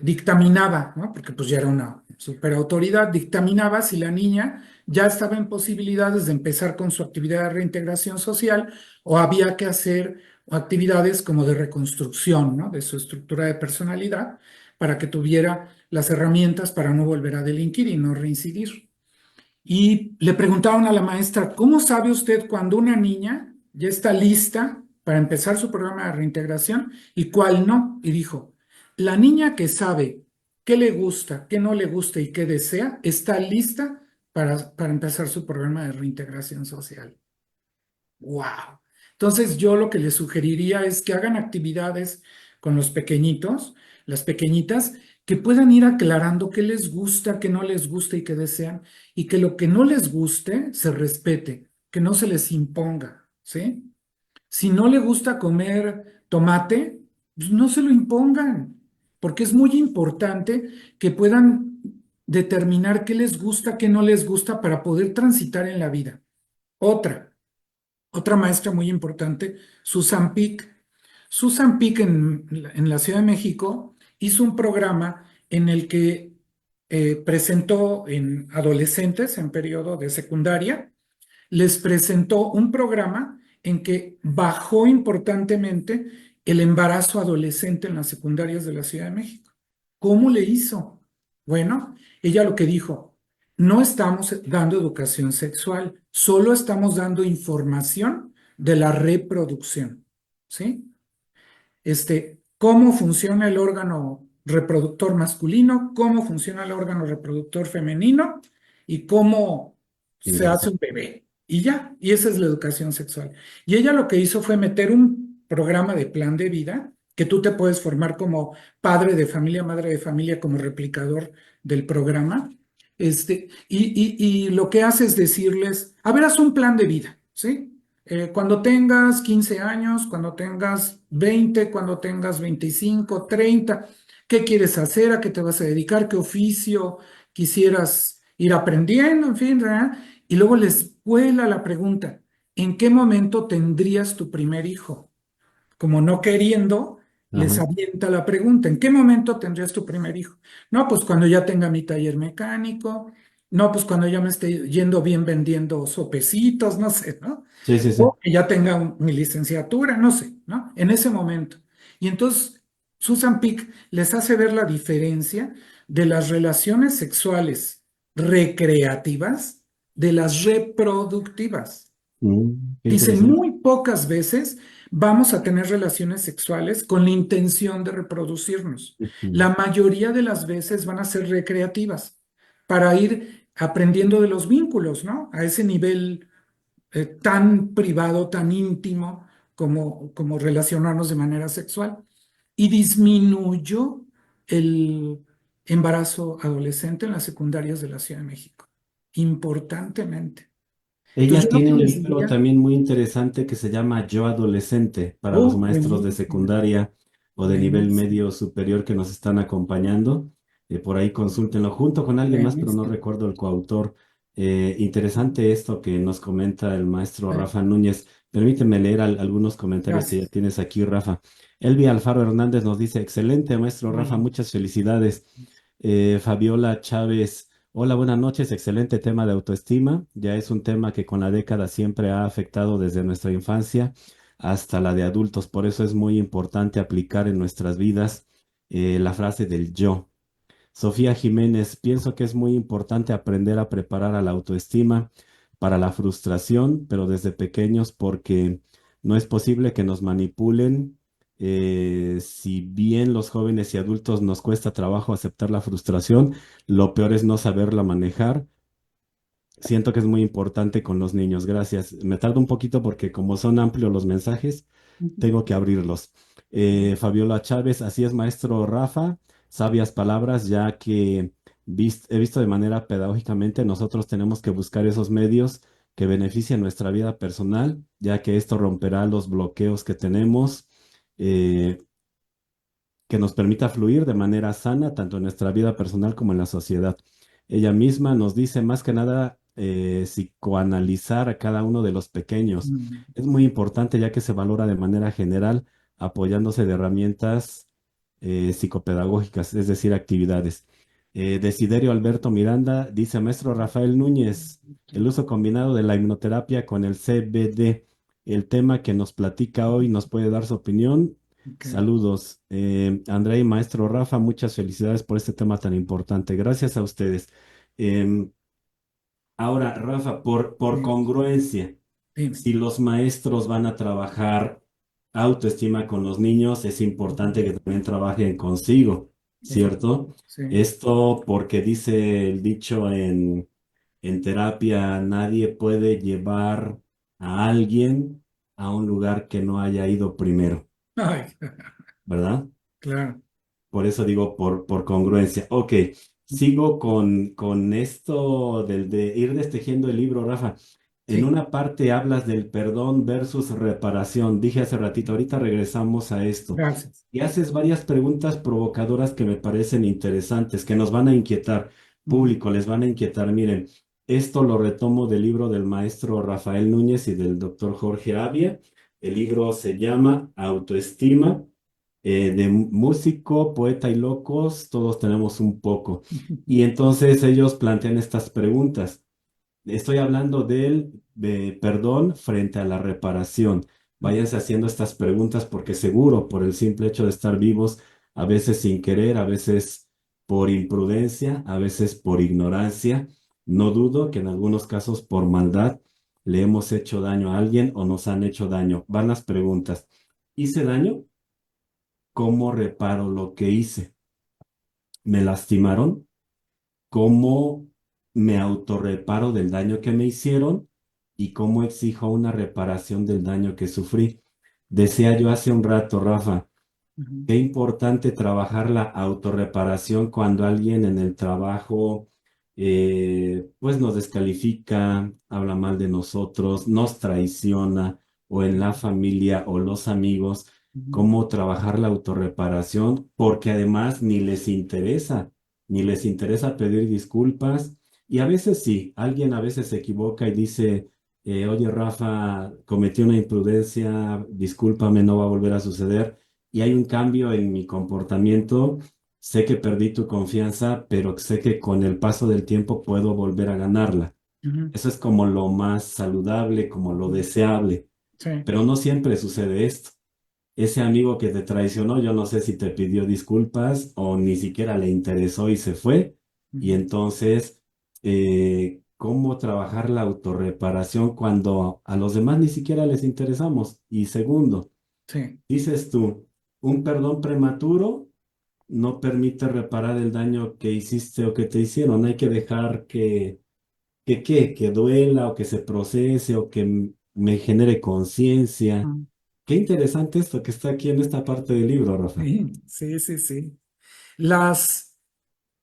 dictaminaba, ¿no? Porque pues ya era una superautoridad, dictaminaba si la niña ya estaba en posibilidades de empezar con su actividad de reintegración social o había que hacer actividades como de reconstrucción, ¿no? De su estructura de personalidad para que tuviera las herramientas para no volver a delinquir y no reincidir. Y le preguntaron a la maestra, ¿cómo sabe usted cuando una niña ya está lista para empezar su programa de reintegración y cuál no? Y dijo, la niña que sabe qué le gusta, qué no le gusta y qué desea, está lista para empezar su programa de reintegración social. ¡Wow! Entonces yo lo que les sugeriría es que hagan actividades con los pequeñitos, las pequeñitas, que puedan ir aclarando qué les gusta, qué no les gusta y qué desean, y que lo que no les guste se respete, que no se les imponga, ¿sí? Si no le gusta comer tomate, pues no se lo impongan, porque es muy importante que puedan determinar qué les gusta, qué no les gusta para poder transitar en la vida. Otra. Otra maestra muy importante, Susan Peak. Susan Peak en la Ciudad de México hizo un programa en el que presentó en adolescentes en periodo de secundaria, les presentó un programa en que bajó importantemente el embarazo adolescente en las secundarias de la Ciudad de México. ¿Cómo le hizo? Bueno, ella lo que dijo, no estamos dando educación sexual, solo estamos dando información de la reproducción, ¿sí? Cómo funciona el órgano reproductor masculino, cómo funciona el órgano reproductor femenino y cómo se hace Interesante. un bebé. Y ya, y esa es la educación sexual. Y ella lo que hizo fue meter un programa de plan de vida que tú te puedes formar como padre de familia, madre de familia, como replicador del programa. Y lo que hace es decirles, a ver, haz un plan de vida, ¿sí? Cuando tengas 15 años, cuando tengas 20, cuando tengas 25, 30, ¿qué quieres hacer? ¿A qué te vas a dedicar? ¿Qué oficio quisieras ir aprendiendo? En fin, ¿verdad? Y luego les vuela la pregunta, ¿en qué momento tendrías tu primer hijo? Como no queriendo, les Ajá. avienta la pregunta, ¿en qué momento tendrías tu primer hijo? No, pues cuando ya tenga mi taller mecánico, no, pues cuando ya me esté yendo bien vendiendo sopecitos, no sé, ¿no? Sí, sí, sí. O que ya tenga mi licenciatura, no sé, ¿no? En ese momento. Y entonces Susan Peak les hace ver la diferencia de las relaciones sexuales recreativas de las reproductivas. Qué Dicen, interesante. muy pocas veces vamos a tener relaciones sexuales con la intención de reproducirnos. Ujú. La mayoría de las veces van a ser recreativas para ir aprendiendo de los vínculos, ¿no? A ese nivel tan privado, tan íntimo como relacionarnos de manera sexual. Y disminuyó el embarazo adolescente en las secundarias de la Ciudad de México, importantemente. Entonces Ella yo lo tiene que un les libro diría, también muy interesante que se llama Yo Adolescente para los oh, maestros de buenísimo, secundaria o de nivel buenísimo, medio superior que nos están acompañando. Por ahí consúltenlo junto con alguien más, pero no buenísimo. recuerdo el coautor. Interesante esto que nos comenta el maestro Sí, Rafa Núñez. Permíteme leer algunos comentarios que ya gracias. tienes aquí, Rafa. Elvi Alfaro Hernández nos dice, excelente, maestro Rafa, Bueno, muchas felicidades. Fabiola Chávez. Hola, buenas noches. Excelente tema de autoestima. Ya es un tema que con la década siempre ha afectado desde nuestra infancia hasta la de adultos. Por eso es muy importante aplicar en nuestras vidas la frase del yo. Sofía Jiménez, pienso que es muy importante aprender a preparar a la autoestima para la frustración, pero desde pequeños porque no es posible que nos manipulen. Si bien los jóvenes y adultos nos cuesta trabajo aceptar la frustración, lo peor es no saberla manejar. Siento que es muy importante con los niños. Gracias. Me tardo un poquito porque como son amplios los mensajes, tengo que abrirlos. Fabiola Chávez, así es, maestro Rafa, sabias palabras, ya que he visto de manera pedagógicamente, nosotros tenemos que buscar esos medios que beneficien nuestra vida personal, ya que esto romperá los bloqueos que tenemos, eh, que nos permita fluir de manera sana, tanto en nuestra vida personal como en la sociedad. Ella misma nos dice más que nada psicoanalizar a cada uno de los pequeños. mm, Es muy importante ya que se valora de manera general apoyándose de herramientas. psicopedagógicas, es decir, actividades. Desiderio Alberto Miranda dice, maestro Rafael Núñez, el uso combinado de la hipnoterapia con el CBD, el tema que nos platica hoy, ¿nos puede dar su opinión? Ok, Saludos. André y maestro Rafa, muchas felicidades por este tema tan importante. Gracias a ustedes. Em, Ahora, Rafa, por sí, congruencia, dime. si los maestros van a trabajar autoestima con los niños, es importante que también trabajen consigo, Por ¿cierto? sí, Esto porque dice el dicho en terapia, nadie puede llevar a alguien a un lugar que no haya ido primero, ay, ¿verdad? claro. Por eso digo por congruencia. Ok, sigo con esto de ir destejiendo el libro, Rafa. En Sí, una parte hablas del perdón versus reparación. Dije hace ratito, ahorita regresamos a esto. gracias. Y haces varias preguntas provocadoras que me parecen interesantes, que nos van a inquietar, Ujú, público, les van a inquietar. Miren, esto lo retomo del libro del maestro Rafael Núñez y del doctor Jorge Avia. El libro se llama Autoestima de músico, poeta y locos, todos tenemos un poco. Y entonces ellos plantean estas preguntas. Estoy hablando del de perdón frente a la reparación. Váyanse haciendo estas preguntas porque seguro, por el simple hecho de estar vivos, a veces sin querer, a veces por imprudencia, a veces por ignorancia, no dudo que en algunos casos por maldad le hemos hecho daño a alguien o nos han hecho daño. Van las preguntas. ¿Hice daño? ¿Cómo reparo lo que hice? ¿Me lastimaron? ¿Cómo me autorreparo del daño que me hicieron? ¿Y cómo exijo una reparación del daño que sufrí? Decía yo hace un rato, Rafa, ujú, qué importante trabajar la autorreparación cuando alguien en el trabajo pues nos descalifica, habla mal de nosotros, nos traiciona o en la familia o los amigos, ujú, cómo trabajar la autorreparación porque además ni les interesa pedir disculpas y a veces sí, alguien a veces se equivoca y dice, oye Rafa, cometí una imprudencia, discúlpame, no va a volver a suceder y hay un cambio en mi comportamiento. Sé que perdí tu confianza, pero sé que con el paso del tiempo puedo volver a ganarla. ujú, Eso es como lo más saludable, como lo ujú. deseable, Sí, pero no siempre sucede esto. Ese amigo que te traicionó, yo no sé si te pidió disculpas o ni siquiera le interesó y se fue. Y ujú, entonces, ¿cómo trabajar la autorreparación cuando a los demás ni siquiera les interesamos? Y segundo, sí. dices tú, un perdón prematuro no permite reparar el daño que hiciste o que te hicieron. Hay que dejar que duela o que se procese o que me genere conciencia. Ujú. Qué interesante esto que está aquí en esta parte del libro, Rafa. Sí, sí, sí, sí. Las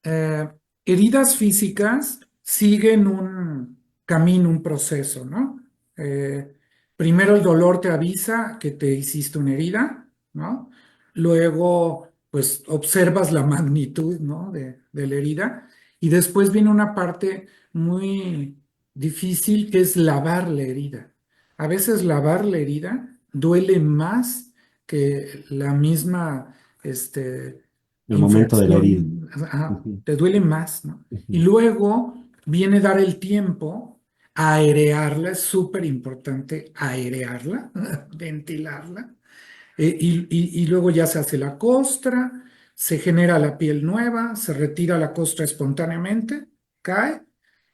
eh, heridas físicas siguen un camino, un proceso, ¿no? Eh, Primero el dolor te avisa que te hiciste una herida, ¿no? Luego, pues observas la magnitud, ¿no? De la herida. Y después viene una parte muy difícil que es lavar la herida. A veces lavar la herida duele más que la misma, este, El momento de la herida. infracción, ajá, Ujú, te duele más, ¿no? Y ujú, luego viene dar el tiempo a airearla, es súper importante airearla, ventilarla, y luego ya se hace la costra, se genera la piel nueva, se retira la costra espontáneamente, cae,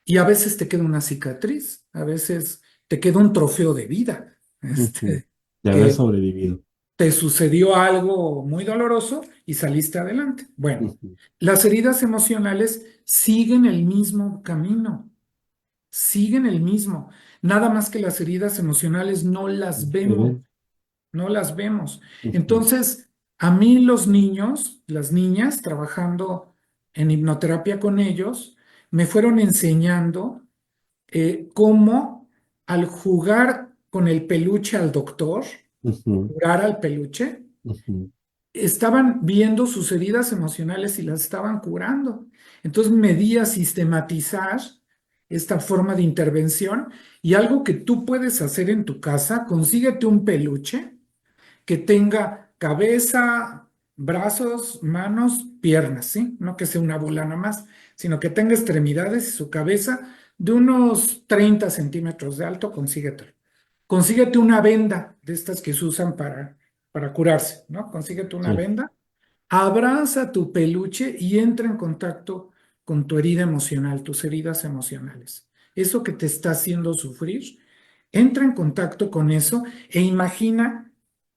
y a veces te queda una cicatriz, a veces te queda un trofeo de vida, ujú. De haber que sobrevivido. te sucedió algo muy doloroso y saliste adelante. Bueno, Ujú. las heridas emocionales siguen el mismo camino, siguen el mismo. Nada más que las heridas emocionales no las ¿Se vemos, ven? no las vemos. Ujú, Entonces, a mí los niños, las niñas, trabajando en hipnoterapia con ellos, me fueron enseñando cómo al jugar con el peluche al doctor, ujú, jugar al peluche, ujú, estaban viendo sus heridas emocionales y las estaban curando. Entonces me di a sistematizar esta forma de intervención y algo que tú puedes hacer en tu casa, consíguete un peluche que tenga cabeza. brazos, manos, piernas, ¿sí? No que sea una bola nada más, sino que tenga extremidades y su cabeza de unos 30 centímetros de alto, consíguetelo. Consíguete una venda de estas que se usan para curarse, ¿no? Consíguete una Sí. venda, abraza tu peluche y entra en contacto con tu herida emocional, tus heridas emocionales. Eso que te está haciendo sufrir, entra en contacto con eso e imagina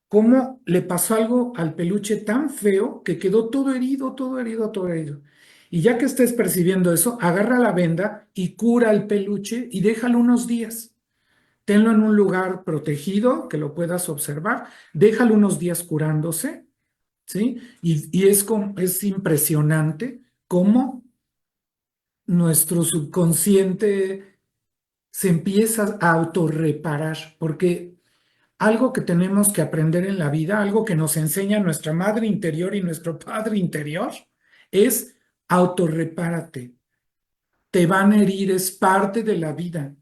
cómo le pasó algo al peluche tan feo que quedó todo herido, todo herido, todo herido. Y ya que estés percibiendo eso, agarra la venda y cura el peluche y déjalo unos días. Tenlo en un lugar protegido que lo puedas observar, déjalo unos días curándose, ¿sí? Y es impresionante cómo nuestro subconsciente se empieza a autorreparar, porque algo que tenemos que aprender en la vida, algo que nos enseña nuestra madre interior y nuestro padre interior, es autorrepárate. Te van a herir, es parte de la vida,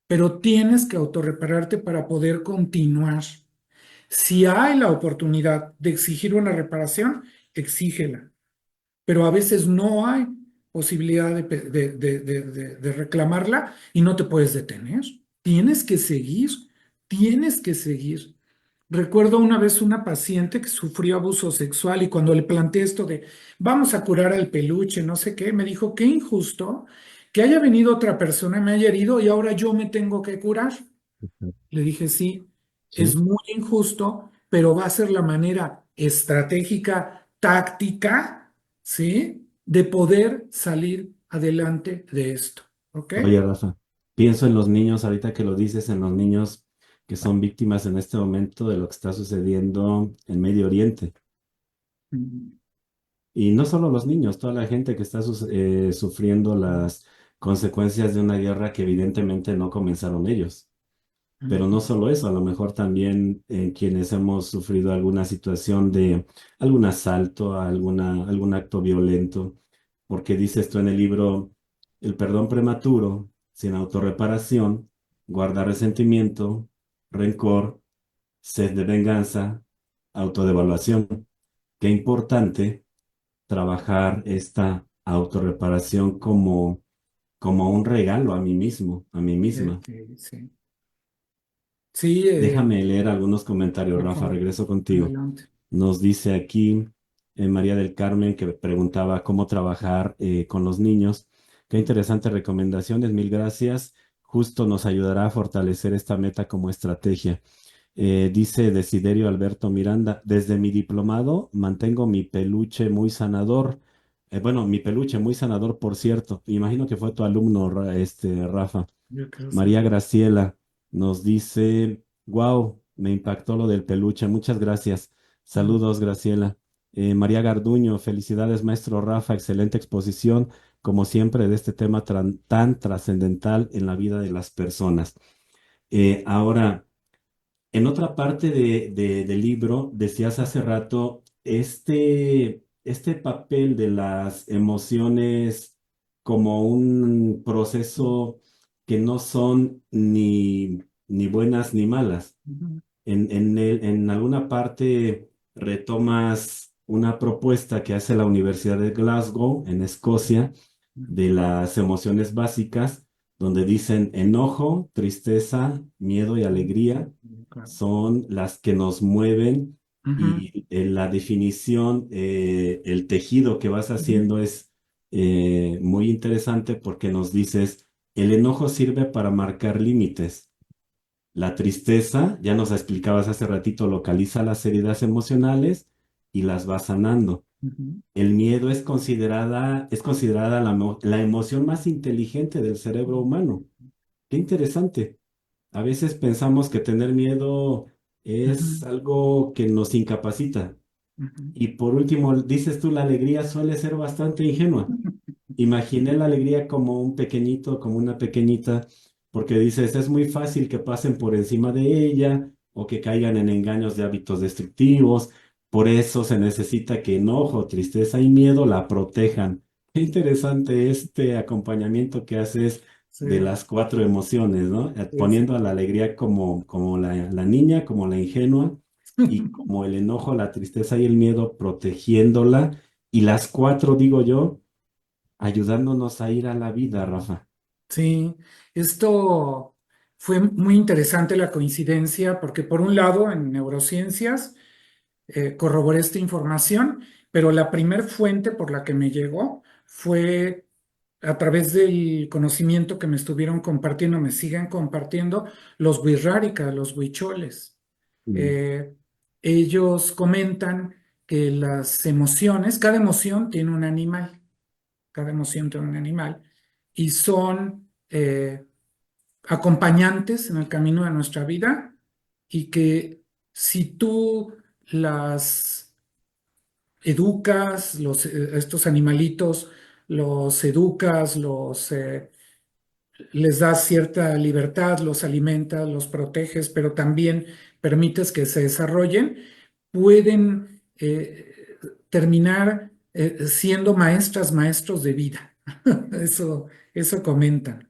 pero tienes que autorrepararte para poder continuar. Si hay la oportunidad de exigir una reparación, exígela, pero a veces no hay posibilidad de reclamarla y no te puedes detener. Tienes que seguir, tienes que seguir. Recuerdo una vez una paciente que sufrió abuso sexual y cuando le planteé esto de vamos a curar al peluche, no sé qué, me dijo, qué injusto que haya venido otra persona, me haya herido y ahora yo me tengo que curar. Le dije, sí, es Sí. muy injusto, pero va a ser la manera estratégica, táctica, ¿sí? De poder salir adelante de esto. ¿Ok? Oye, Rafa, pienso en los niños, ahorita que lo dices, en los niños que son víctimas en este momento de lo que está sucediendo en Medio Oriente. Mm, Y no solo los niños, toda la gente que está sufriendo las consecuencias de una guerra que evidentemente no comenzaron ellos. Pero no mm, solo eso, a lo mejor también quienes hemos sufrido alguna situación de algún asalto, algún acto violento, porque dices tú en el libro, el perdón prematuro, sin autorreparación, guarda resentimiento, rencor, sed de venganza, autodevaluación. Qué importante trabajar esta autorreparación como un regalo a mí mismo, a mí misma. sí. Sí, Déjame leer algunos comentarios, por Rafa, favor, regreso contigo. adelante. Nos dice aquí María del Carmen que preguntaba cómo trabajar con los niños. Qué interesantes recomendaciones, mil gracias. Justo nos ayudará a fortalecer esta meta como estrategia. Dice Desiderio Alberto Miranda, desde mi diplomado mantengo mi peluche muy sanador. Bueno, mi peluche muy sanador, por cierto. Imagino que fue tu alumno, Rafa. Yo creo María sí. Graciela nos dice, wow, me impactó lo del peluche, muchas gracias. Mm, Saludos, Graciela. María Garduño, felicidades, maestro Rafa, excelente exposición, como siempre, de este tema tan trascendental en la vida de las personas. Ahora, en otra parte del libro, decías hace rato, este papel de las emociones como un proceso que no son ni buenas ni malas. ujú, En alguna parte retomas una propuesta que hace la Universidad de Glasgow, en Escocia, de las emociones básicas, donde dicen enojo, tristeza, miedo y alegría claro. son las que nos mueven Ujú, y en la definición, el tejido que vas ujú, haciendo es muy interesante porque nos dices, el enojo sirve para marcar límites. La tristeza, ya nos explicabas hace ratito, localiza las heridas emocionales y las va sanando. ujú, El miedo es considerada la emoción más inteligente del cerebro humano. Qué interesante. A veces pensamos que tener miedo es ujú, algo que nos incapacita. ujú, Y por último, dices tú, la alegría suele ser bastante ingenua. Imaginé la alegría como un pequeñito, como una pequeñita, porque dices, es muy fácil que pasen por encima de ella o que caigan en engaños de hábitos destructivos. Por eso se necesita que enojo, tristeza y miedo la protejan. Qué interesante este acompañamiento que haces de sí, las cuatro emociones, ¿no? sí, Poniendo sí. a la alegría como la niña, como la ingenua, y como el enojo, la tristeza y el miedo protegiéndola y las cuatro, digo yo, ayudándonos a ir a la vida, Rafa. Sí, esto fue muy interesante la coincidencia porque por un lado en neurociencias corroboré esta información, pero la primer fuente por la que me llegó fue a través del conocimiento que me estuvieron compartiendo, me siguen compartiendo los wixárika, los huicholes. Mm, Eh, Ellos comentan que las emociones, cada emoción tiene un animal, cada emoción tiene un animal, y son acompañantes en el camino de nuestra vida y que si tú las educas, estos animalitos, los educas, les das cierta libertad, los alimentas, los proteges, pero también permites que se desarrollen, pueden terminar siendo maestras, maestros de vida. Eso comentan.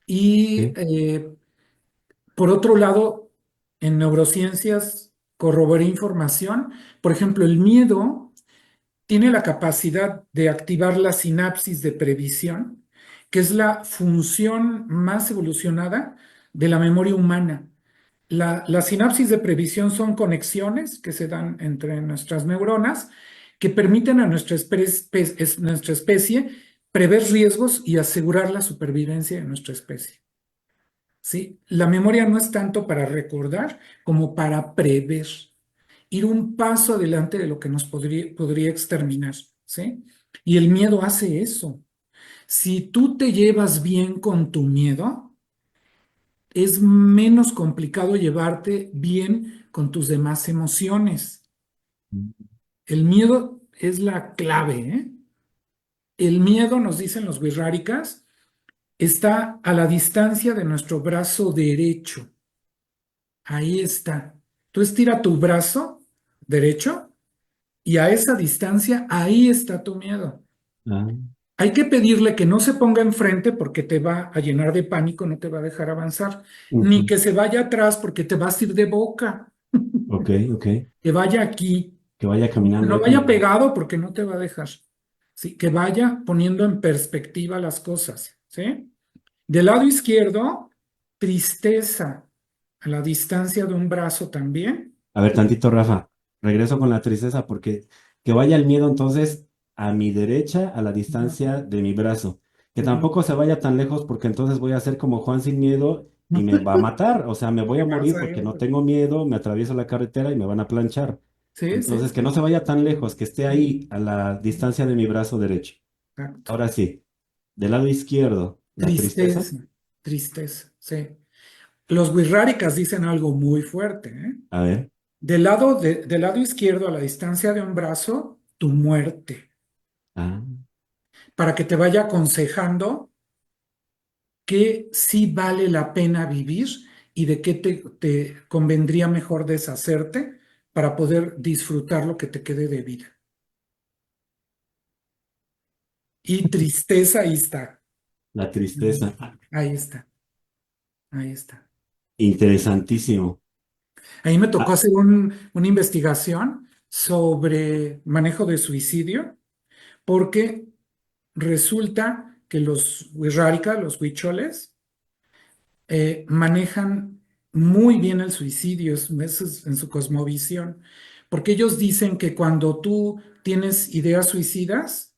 Y ¿sí? por otro lado, en neurociencias corroboré información. Por ejemplo, el miedo tiene la capacidad de activar la sinapsis de previsión, que es la función más evolucionada de la memoria humana. La sinapsis de previsión son conexiones que se dan entre nuestras neuronas que permiten a nuestra especie prever riesgos y asegurar la supervivencia de nuestra especie. ¿Sí? La memoria no es tanto para recordar como para prever, ir un paso adelante de lo que nos podría exterminar, ¿sí? Y el miedo hace eso. Si tú te llevas bien con tu miedo, es menos complicado llevarte bien con tus demás emociones. El miedo es la clave, ¿eh? El miedo, nos dicen los wixárikas, está a la distancia de nuestro brazo derecho. Ahí está. Tú estira tu brazo derecho y a esa distancia, ahí está tu miedo. Ah, Hay que pedirle que no se ponga enfrente porque te va a llenar de pánico, no te va a dejar avanzar, ni ujú. que se vaya atrás porque te vas a ir de boca, Ok, ok. que vaya aquí, Que vaya caminando no ahí vaya conmigo. pegado porque no te va a dejar, ¿sí? Que vaya poniendo en perspectiva las cosas, ¿sí? Del lado izquierdo, tristeza, a la distancia de un brazo también. A ver, tantito, Rafa. Regreso con la tristeza porque que vaya el miedo entonces a mi derecha, a la Ujú, distancia de mi brazo. Que ujú. tampoco se vaya tan lejos porque entonces voy a ser como Juan sin miedo y me va a matar. O sea, me voy a Te vas morir a porque ir, no pues. tengo miedo, me atravieso la carretera y me van a planchar. Sí, sí, Entonces, que sí. no se vaya tan lejos, que esté Sí, ahí a la distancia de mi brazo derecho. exacto. Ahora sí, del lado izquierdo, la tristeza. Tristeza, tristeza, sí. Los wixárikas dicen algo muy fuerte, ¿eh? A ver. Del lado izquierdo, a la distancia de un brazo, tu muerte, Ah, para que te vaya aconsejando que sí vale la pena vivir y de qué te convendría mejor deshacerte para poder disfrutar lo que te quede de vida. Y tristeza, ahí está, la tristeza. ahí está, ahí está. Interesantísimo. Ahí me tocó Ah, hacer una investigación sobre manejo de suicidio, porque resulta que los wixárika, los huicholes, manejan muy bien el suicidio, eso es en su cosmovisión, porque ellos dicen que cuando tú tienes ideas suicidas,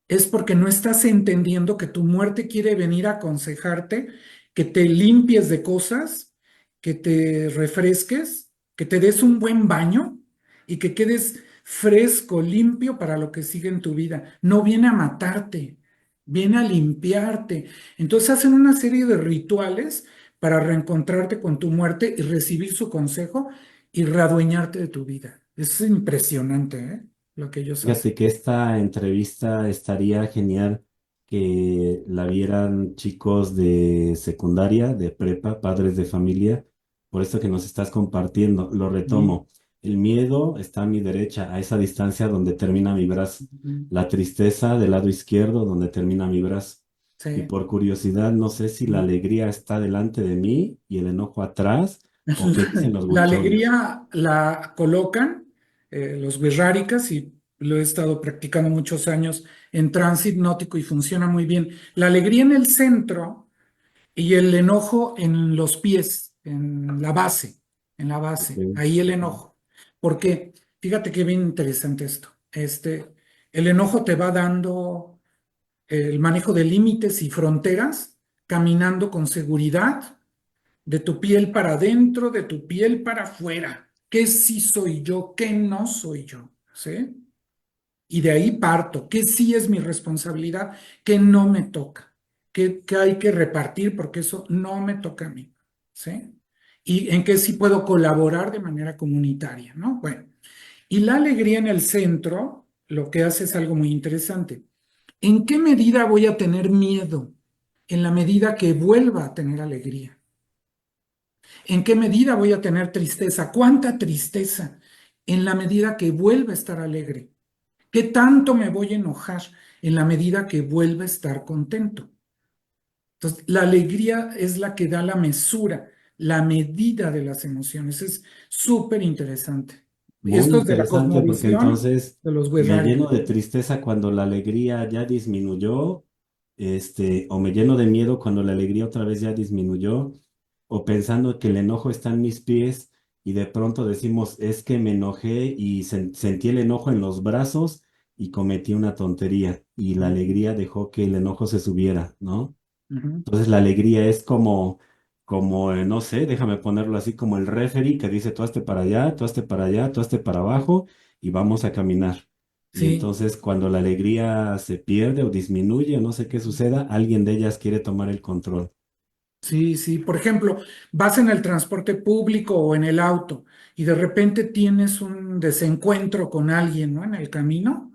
es porque no estás entendiendo que tu muerte quiere venir a aconsejarte que te limpies de cosas, que te refresques, que te des un buen baño y que quedes fresco, limpio para lo que sigue en tu vida. No viene a matarte, viene a limpiarte. Entonces hacen una serie de rituales para reencontrarte con tu muerte y recibir su consejo y readueñarte de tu vida. Es impresionante, ¿eh? Lo que ellos hacen. fíjate que esta entrevista estaría genial que la vieran chicos de secundaria, de prepa, padres de familia, por esto que nos estás compartiendo. Lo Sí. retomo. El miedo está a mi derecha, a esa distancia donde termina mi brazo. La tristeza del lado izquierdo, donde termina mi brazo. Y Sí. por curiosidad, no sé si la alegría está delante de mí y el enojo atrás, ¿O qué dicen los La huicholes? alegría la colocan los wixárikas y lo he estado practicando muchos años en trance hipnótico y funciona muy bien. La alegría en el centro y el enojo en los pies, en la base, Ok. ahí el enojo. ¿Por qué? Fíjate qué bien interesante esto. El enojo te va dando el manejo de límites y fronteras, caminando con seguridad de tu piel para adentro, de tu piel para afuera. ¿Qué sí soy yo? ¿Qué no soy yo? ¿Sí? Y de ahí parto. ¿Qué sí es mi responsabilidad? ¿Qué no me toca? ¿Qué hay que repartir? Porque eso no me toca a mí. ¿Sí? Y en qué sí puedo colaborar de manera comunitaria, ¿no? Bueno, y la alegría en el centro lo que hace es algo muy interesante. ¿En qué medida voy a tener miedo? En la medida que vuelva a tener alegría. ¿En qué medida voy a tener tristeza? ¿Cuánta tristeza? En la medida que vuelva a estar alegre. ¿Qué tanto me voy a enojar? En la medida que vuelva a estar contento. Entonces, la alegría es la que da la mesura, la medida de las emociones. Es súper interesante. Muy Esto es de la interesante porque cosmovisión entonces de los me Wixárika. lleno de tristeza cuando la alegría ya disminuyó, o me lleno de miedo cuando la alegría otra vez ya disminuyó, o pensando que el enojo está en mis pies y de pronto decimos, es que me enojé y sentí el enojo en los brazos y cometí una tontería y la alegría dejó que el enojo se subiera, ¿no? Ujú. Entonces la alegría es como, no sé, déjame ponerlo así como el referee que dice tú hazte para allá, tú hazte para allá, tú hazte para abajo y vamos a caminar. Y Sí, entonces cuando la alegría se pierde o disminuye o no sé qué suceda, alguien de ellas quiere tomar el control. sí, sí. Por ejemplo, vas en el transporte público o en el auto y de repente tienes un desencuentro con alguien, ¿no? En el camino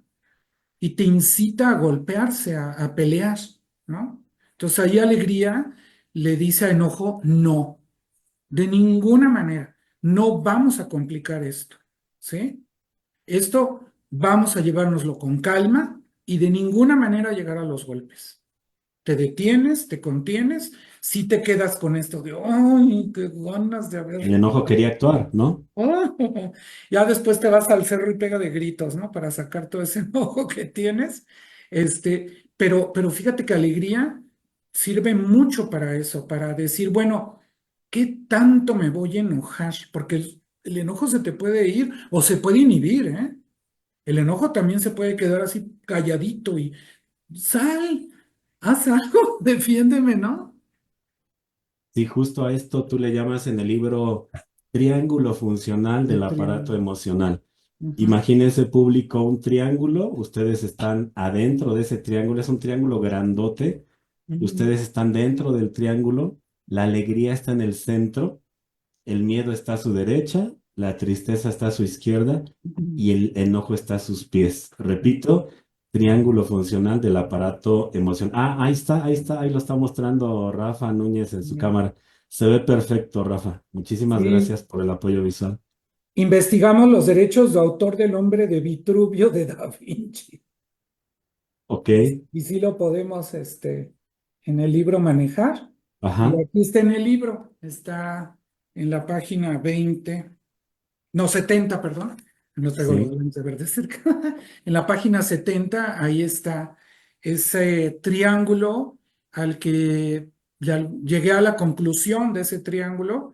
y te incita a golpearse, a pelear, ¿no? Entonces ahí alegría le dice a enojo, no, de ninguna manera, no vamos a complicar esto, ¿sí? Esto vamos a llevárnoslo con calma y de ninguna manera llegar a los golpes. Te detienes, te contienes, si te quedas con esto de, ay, qué ganas de El haber. enojo quería actuar, ¿no? Ya después te vas al cerro y pega de gritos, ¿no? Para sacar todo ese enojo que tienes. Pero fíjate que alegría sirve mucho para eso, para decir, bueno, ¿qué tanto me voy a enojar? Porque el enojo se te puede ir o se puede inhibir, ¿eh? El enojo también se puede quedar así calladito y sal, haz algo, defiéndeme, ¿no? Sí, justo a esto tú le llamas en el libro triángulo funcional del El aparato triángulo. emocional. Ujú, Imagínense público un triángulo, ustedes están adentro de ese triángulo, es un triángulo grandote, ujú, ustedes están dentro del triángulo, la alegría está en el centro, el miedo está a su derecha, la tristeza está a su izquierda ujú. y el enojo está a sus pies. Repito, triángulo funcional del aparato emocional. Ah, ahí está, ahí lo está mostrando Rafa Núñez en su cámara. Se ve perfecto, Rafa. Muchísimas Sí, gracias por el apoyo visual. investigamos los derechos de autor del hombre de Vitruvio de Da Vinci. Ok, Y sí lo podemos, en el libro manejar. Y ajá, aquí está en el libro, está en la página 20, no, 70, perdón. No traigo los sí. lentes verdes cerca. En la página 70, ahí está ese triángulo al que ya llegué a la conclusión de ese triángulo,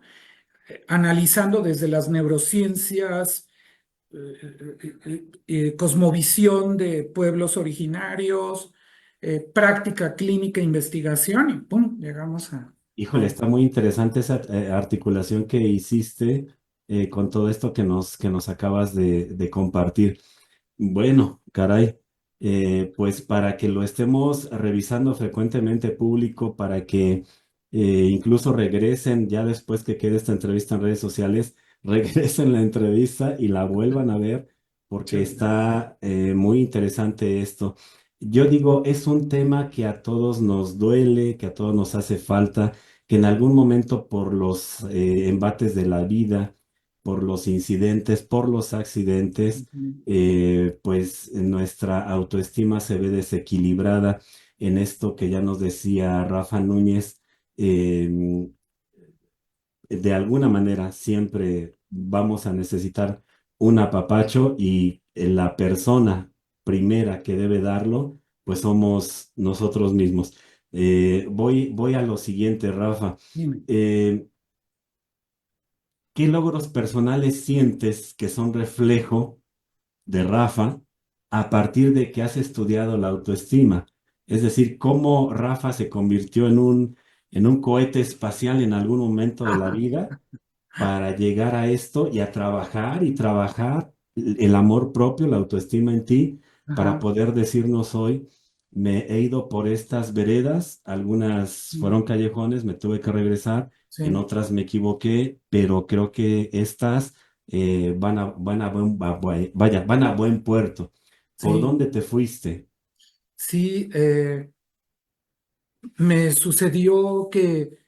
analizando desde las neurociencias, cosmovisión de pueblos originarios, práctica clínica, investigación, y pum, llegamos Híjole, a- está muy interesante esa articulación que hiciste con todo esto que nos acabas de compartir. Bueno, caray, pues para que lo estemos revisando frecuentemente público, para que incluso regresen ya después que quede esta entrevista en redes sociales, regresen la entrevista y la vuelvan a ver porque Muchas está muy interesante esto. Yo digo, es un tema que a todos nos duele, que a todos nos hace falta, que en algún momento por los embates de la vida, por los incidentes, por los accidentes, gracias. pues nuestra autoestima se ve desequilibrada en esto que ya nos decía Rafa Núñez, em, de alguna manera siempre vamos a necesitar un apapacho y la persona primera que debe darlo, pues somos nosotros mismos. Voy a lo siguiente, Rafa. Dime. Eh, ¿Qué logros personales sientes que son reflejo de Rafa a partir de que has estudiado la autoestima? Es decir, cómo Rafa se convirtió en un cohete espacial en algún momento de la vida para llegar a esto y a trabajar y trabajar el amor propio, la autoestima en ti, para Ajá, poder decirnos hoy, me he ido por estas veredas, algunas sí, fueron callejones, me tuve que regresar, en sí, otras me equivoqué, pero creo que estas van a buen puerto. ¿Por sí, dónde te fuiste? sí, me sucedió que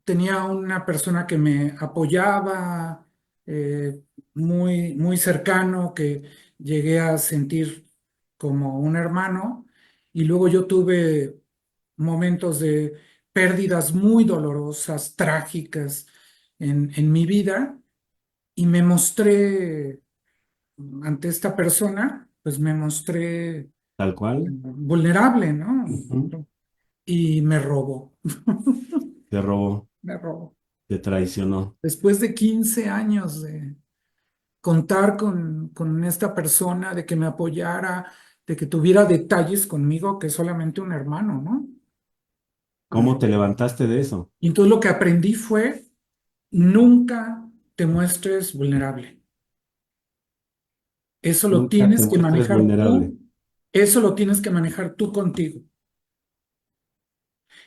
tenía una persona que me apoyaba, eh, muy, muy cercano, que llegué a sentir como un hermano, y luego yo tuve momentos de pérdidas muy dolorosas, trágicas en mi vida, y me mostré ante esta persona, pues me mostré ¿Tal cual? vulnerable, ¿no? Ujú. Y me robó, Te robó, me robó. te traicionó. Después de 15 años de contar con esta persona, de que me apoyara, de que tuviera detalles conmigo, que es solamente un hermano, ¿no? ¿Cómo te levantaste de eso? Y entonces lo que aprendí fue, nunca te muestres vulnerable. Eso lo Nunca te tienes que muestres manejar vulnerable. tú, eso lo tienes que manejar tú contigo.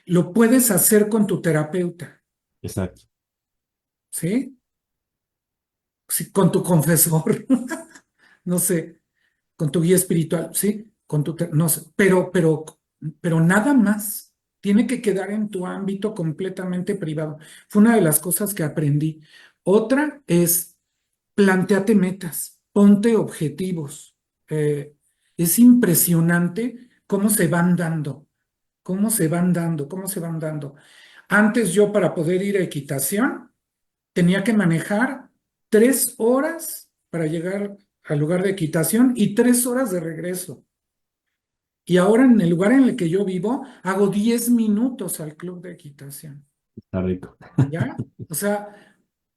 Lo puedes hacer con tu terapeuta, Exacto. ¿sí? Sí, con tu confesor, no sé, con tu guía espiritual, ¿sí? No sé, pero nada más. Tiene que quedar en tu ámbito completamente privado. Fue una de las cosas que aprendí. Otra es, plantéate metas, ponte objetivos. Es impresionante cómo se van dando, cómo se van dando, cómo se van dando. Antes yo para poder ir a equitación tenía que manejar 3 horas para llegar al lugar de equitación y 3 horas de regreso. Y ahora en el lugar en el que yo vivo, hago 10 minutos al club de equitación. Está rico. ¿Ya? O sea,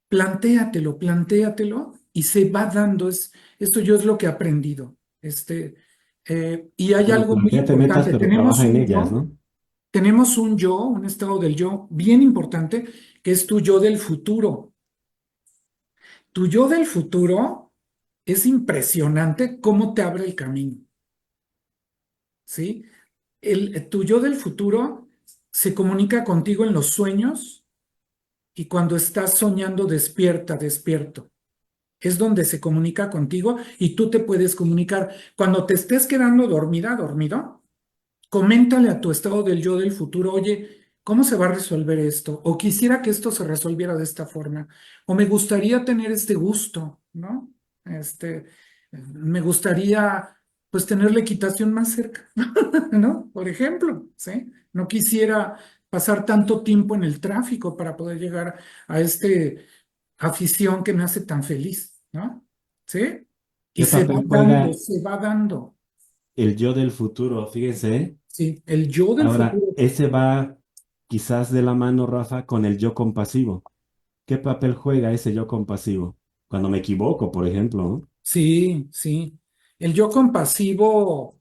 plantéatelo, plantéatelo y se va dando. Esto yo es lo que he aprendido. Y hay Bueno, algo muy plantéate metas, importante. pero trabaja en ellas, ¿no? Tenemos un yo, un estado del yo bien importante, que es tu yo del futuro. Tu yo del futuro es impresionante cómo te abre el camino, ¿sí? Tu yo del futuro se comunica contigo en los sueños y cuando estás soñando despierta, despierto. Es donde se comunica contigo y tú te puedes comunicar. Cuando te estés quedando dormida, dormido, coméntale a tu estado del yo del futuro, oye, ¿cómo se va a resolver esto? O quisiera que esto se resolviera de esta forma. O me gustaría tener este gusto, ¿no? Me gustaría, pues, tener la equitación más cerca, ¿no? Por ejemplo, ¿sí? No quisiera pasar tanto tiempo en el tráfico para poder llegar a afición que me hace tan feliz, ¿no? ¿Sí? Y ¿Qué se va papel dando, juega se va dando. el yo del futuro? Fíjense, ¿eh? Sí, el yo del Ahora, futuro. ese va quizás de la mano, Rafa, con el yo compasivo. ¿Qué papel juega ese yo compasivo? Cuando me equivoco, por ejemplo, ¿no? Sí, sí. El yo compasivo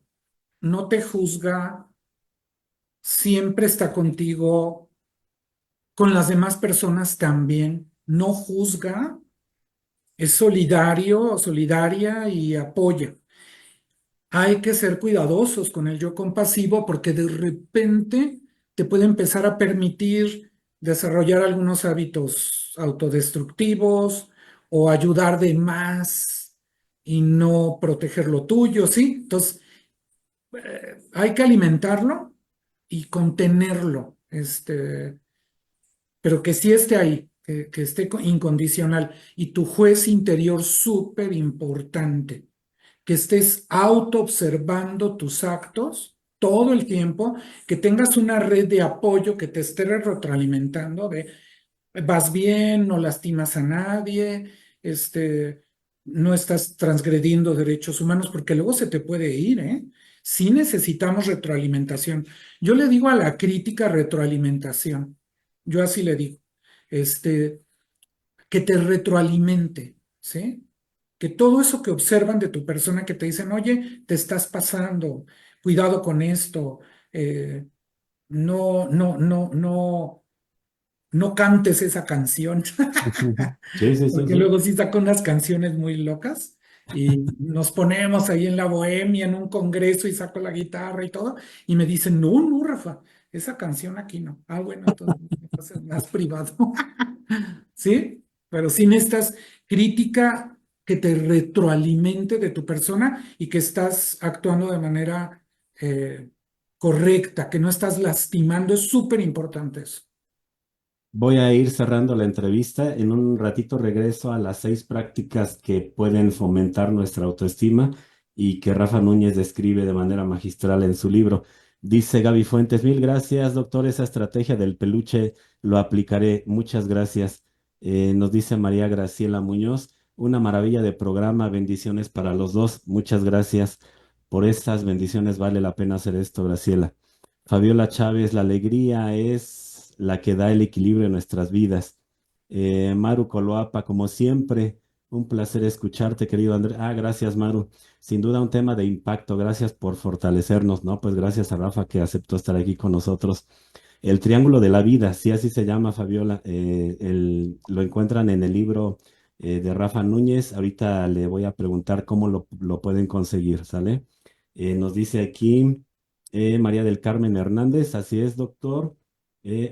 no te juzga, siempre está contigo, con las demás personas también. No juzga, es solidario o solidaria y apoya. Hay que ser cuidadosos con el yo compasivo porque de repente te puede empezar a permitir desarrollar algunos hábitos autodestructivos o ayudar de más y no proteger lo tuyo, ¿sí? Entonces, hay que alimentarlo y contenerlo, pero que sí esté ahí, que esté incondicional. Y tu juez interior súper importante, que estés auto observando tus actos todo el tiempo, que tengas una red de apoyo que te esté retroalimentando de, vas bien, no lastimas a nadie, este, no estás transgrediendo derechos humanos, porque luego se te puede ir, ¿eh? Sí necesitamos retroalimentación. Yo le digo a la crítica retroalimentación. Yo así le digo. Este, que te retroalimente, ¿sí? Que todo eso que observan de tu persona, que te dicen, oye, te estás pasando, cuidado con esto, no cantes esa canción, Sí, sí, sí, porque sí. luego sí saca unas canciones muy locas y nos ponemos ahí en la bohemia, en un congreso y saco la guitarra y todo, y me dicen, no, no, Rafa, esa canción aquí no. Ah, bueno, entonces es más privado. ¿Sí? Pero sin estas crítica que te retroalimente de tu persona y que estás actuando de manera eh, correcta, que no estás lastimando, es súper importante eso. Voy a ir cerrando la entrevista. En un ratito regreso a las 6 prácticas que pueden fomentar nuestra autoestima y que Rafa Núñez describe de manera magistral en su libro. Dice Gaby Fuentes, mil gracias, doctor. Esa estrategia del peluche lo aplicaré. Muchas gracias. Nos dice María Graciela Muñoz, una maravilla de programa. Bendiciones para los dos. Muchas gracias por estas bendiciones. Vale la pena hacer esto, Graciela. Fabiola Chávez, la alegría es la que da el equilibrio en nuestras vidas. Maru Coloapa, como siempre, un placer escucharte, querido Andrés. Ah, gracias, Maru. Sin duda un tema de impacto. Gracias por fortalecernos, ¿no? Pues gracias a Rafa que aceptó estar aquí con nosotros. El Triángulo de la Vida, sí, así se llama, Fabiola. Lo encuentran en el libro de Rafa Núñez. Ahorita le voy a preguntar cómo lo pueden conseguir, ¿sale? Nos dice aquí María del Carmen Hernández, así es, doctor.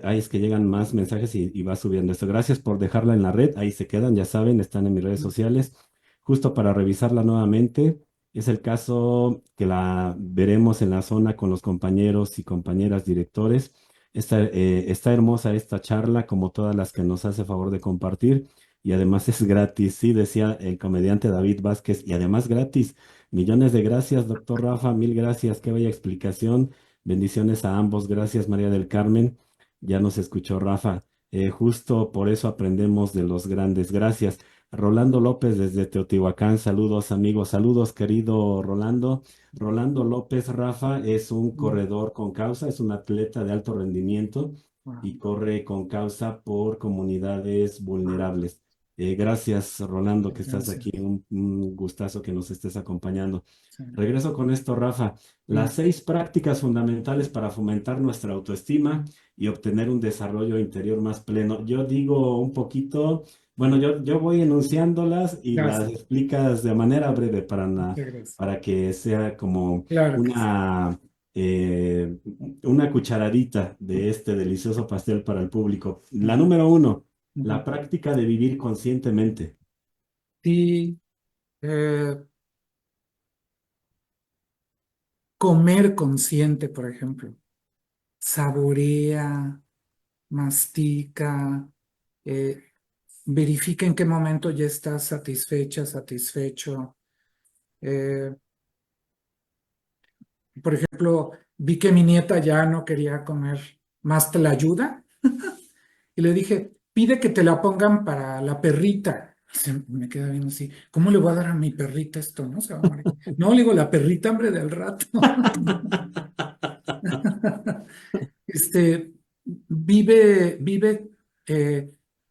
Ahí es que llegan más mensajes y va subiendo esto. Gracias por dejarla en la red. Ahí se quedan, ya saben, están en mis redes sociales. Justo para revisarla nuevamente. Es el caso que la veremos en la zona con los compañeros y compañeras directores. Está hermosa esta charla, como todas las que nos hace favor de compartir. Y además es gratis, sí, decía el comediante David Vázquez, y además gratis. Millones de gracias, doctor Rafa, mil gracias, qué bella explicación. Bendiciones a ambos, gracias María del Carmen. Ya nos escuchó Rafa. Justo por eso aprendemos de los grandes. Gracias. Rolando López desde Teotihuacán, saludos amigos, saludos querido Rolando. Rolando López, Rafa, es un corredor con causa, es un atleta de alto rendimiento Wow. y corre con causa por comunidades vulnerables. Gracias, Rolando, que estás aquí. Gracias. Un gustazo que nos estés acompañando. Sí, Regreso con esto, Rafa. Las sí, 6 prácticas fundamentales para fomentar nuestra autoestima y obtener un desarrollo interior más pleno. Yo digo un poquito, bueno, yo voy enunciándolas y las gracias. explicas de manera breve Muchas gracias. para que sea como Claro que sí. una, eh, una cucharadita de este delicioso pastel para el público. La Ujú, número 1, la ujú. práctica de vivir conscientemente. Sí, eh, comer consciente, por ejemplo. Saborea, mastica, eh, verifica en qué momento ya estás satisfecha, satisfecho. Eh, por ejemplo, vi que mi nieta ya no quería comer más tlayuda y le dije, pide que te la pongan para la perrita. Me queda bien así, ¿cómo le voy a dar a mi perrita esto? No se va a morir. No, le digo, la perrita, hambre del rato. Este, vive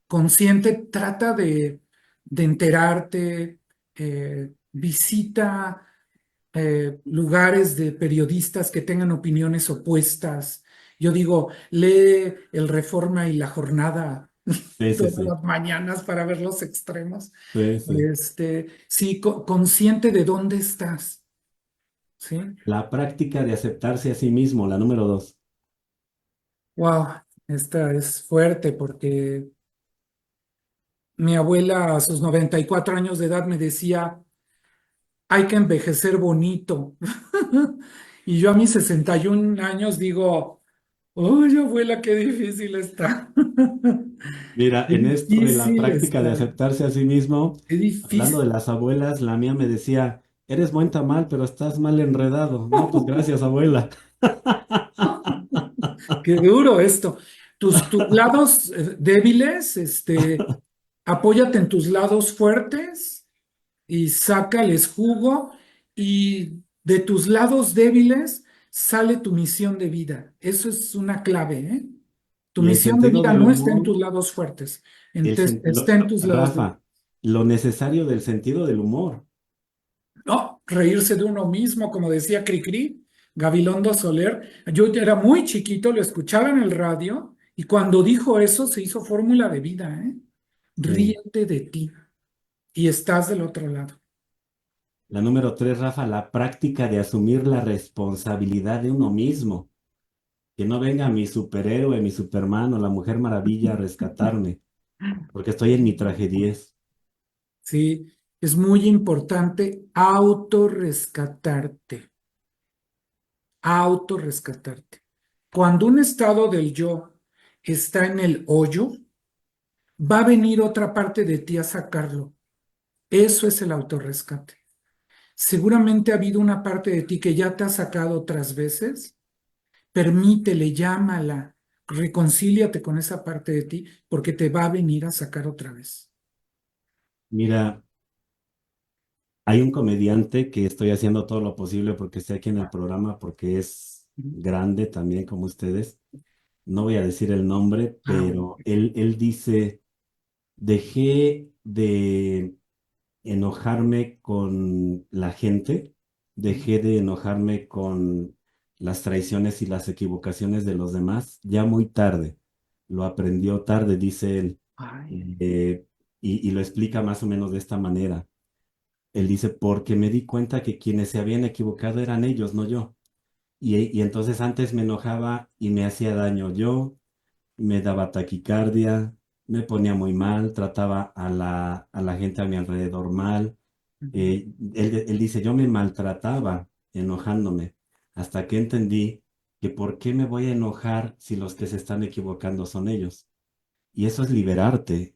consciente, trata de enterarte, visita lugares de periodistas que tengan opiniones opuestas. Yo digo, lee el Reforma y la Jornada Sí, sí, todas sí, las mañanas para ver los extremos. sí, sí. Sí, consciente de dónde estás, ¿sí? La práctica de aceptarse a sí mismo, la número 2. Wow, esta es fuerte porque mi abuela a sus 94 años de edad me decía, hay que envejecer bonito. Y yo a mis 61 años digo, oye, abuela, qué difícil está. Mira, Qué en esto de la difícil práctica de está. aceptarse a sí mismo, Qué hablando de difícil. las abuelas, la mía me decía, eres buen tamal, pero estás mal enredado. No, pues gracias, abuela. Qué duro esto. tus lados débiles, apóyate en tus lados fuertes y sácales jugo y de tus lados débiles sale tu misión de vida. Eso es una clave, ¿eh? Tu Y el misión de sentido vida del no está en humor, tus lados fuertes, está en tus lados débiles. Rafa, lo necesario del sentido del humor. No, reírse de uno mismo, como decía Cricri, Gabilondo Soler. Yo era muy chiquito, lo escuchaba en el radio y cuando dijo eso se hizo fórmula de vida, ¿eh? Sí. Ríete de ti y estás del otro lado. La número 3, Rafa, la práctica de asumir la responsabilidad de uno mismo. Que no venga mi superhéroe, mi Superman o la Mujer Maravilla a rescatarme, porque estoy en mi traje 10. Sí, es muy importante autorrescatarte, autorrescatarte. Cuando un estado del yo está en el hoyo, va a venir otra parte de ti a sacarlo. Eso es el autorrescate. Seguramente ha habido una parte de ti que ya te ha sacado otras veces. Permítele, llámala, reconcíliate con esa parte de ti porque te va a venir a sacar otra vez. Mira, hay un comediante que estoy haciendo todo lo posible porque esté aquí en el programa, porque es grande también como ustedes. No voy a decir el nombre, Ah, bueno. pero él dice, dejé de enojarme con la gente, dejé de enojarme con las traiciones y las equivocaciones de los demás, ya muy tarde. Lo aprendió tarde, dice él, Ay, eh, y lo explica más o menos de esta manera. Él dice, porque me di cuenta que quienes se habían equivocado eran ellos, no yo. Y entonces antes me enojaba y me hacía daño yo, me daba taquicardia, me ponía muy mal, trataba a la gente a mi alrededor mal. ujú, Él dice, yo me maltrataba enojándome, hasta que entendí que por qué me voy a enojar si los que se están equivocando son ellos. Y eso es liberarte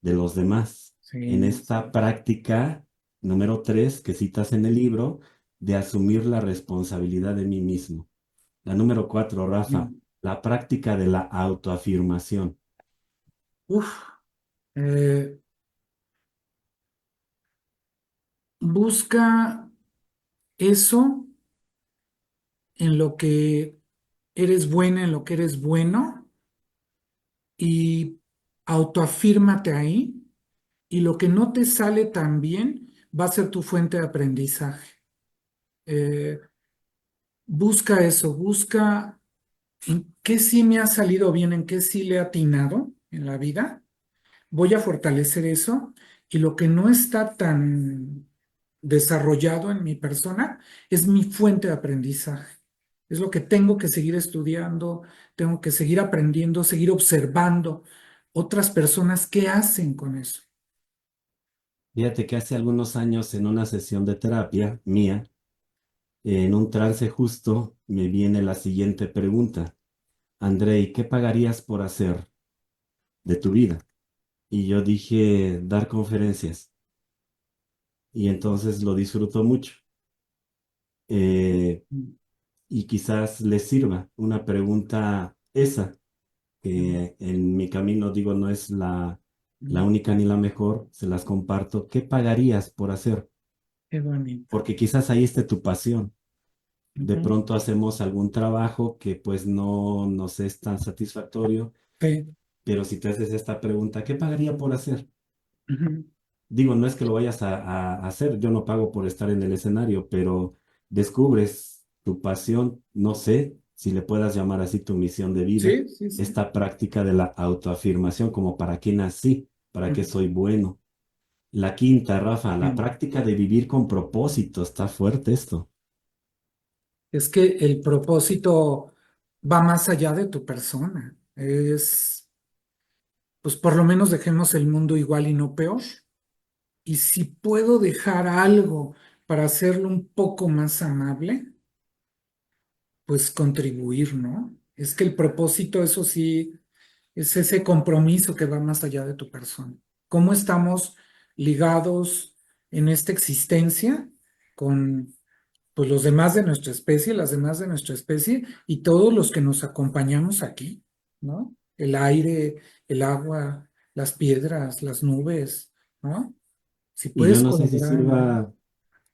de los demás. En sí, esta práctica número 3 que citas en el libro, de asumir la responsabilidad de mí mismo. La número 4, Rafa, sí. la práctica de la autoafirmación. Uf, eh, busca eso en lo que eres buena, en lo que eres bueno y autoafírmate ahí y lo que no te sale tan bien va a ser tu fuente de aprendizaje. Eh, busca eso, busca en qué sí me ha salido bien, en qué sí le he atinado en la vida. Voy a fortalecer eso y lo que no está tan desarrollado en mi persona es mi fuente de aprendizaje. Es lo que tengo que seguir estudiando, tengo que seguir aprendiendo, seguir observando otras personas qué hacen con eso. Fíjate que hace algunos años en una sesión de terapia mía, en un trance justo, me viene la siguiente pregunta. Andrei, ¿qué pagarías por hacer de tu vida? Y yo dije, dar conferencias. Y entonces lo disfruto mucho. Eh, y quizás les sirva una pregunta esa, que en mi camino digo no es la única ni la mejor, se las comparto. ¿Qué pagarías por hacer? Qué bonito. Porque quizás ahí esté tu pasión. De Ujú. pronto hacemos algún trabajo que pues no nos es tan satisfactorio, Sí. pero si te haces esta pregunta, ¿qué pagaría por hacer? Ujú. Digo, no es que lo vayas a hacer, yo no pago por estar en el escenario, pero descubres tu pasión, no sé si le puedas llamar así tu misión de vida, Sí, sí, sí. esta práctica de la autoafirmación, como para qué nací, para qué Ujú. soy bueno. La quinta, Rafa, la Sí. práctica de vivir con propósito, está fuerte esto. Es que el propósito va más allá de tu persona. Pues por lo menos dejemos el mundo igual y no peor. Y si puedo dejar algo para hacerlo un poco más amable, pues contribuir, ¿no? Es que el propósito, eso sí, es ese compromiso que va más allá de tu persona. ¿Cómo estamos ligados en esta existencia con pues los demás de nuestra especie, las demás de nuestra especie y todos los que nos acompañamos aquí, ¿no? El aire, el agua, las piedras, las nubes, ¿no? Si Y yo puedes no sé si colaborar en algo, sirva,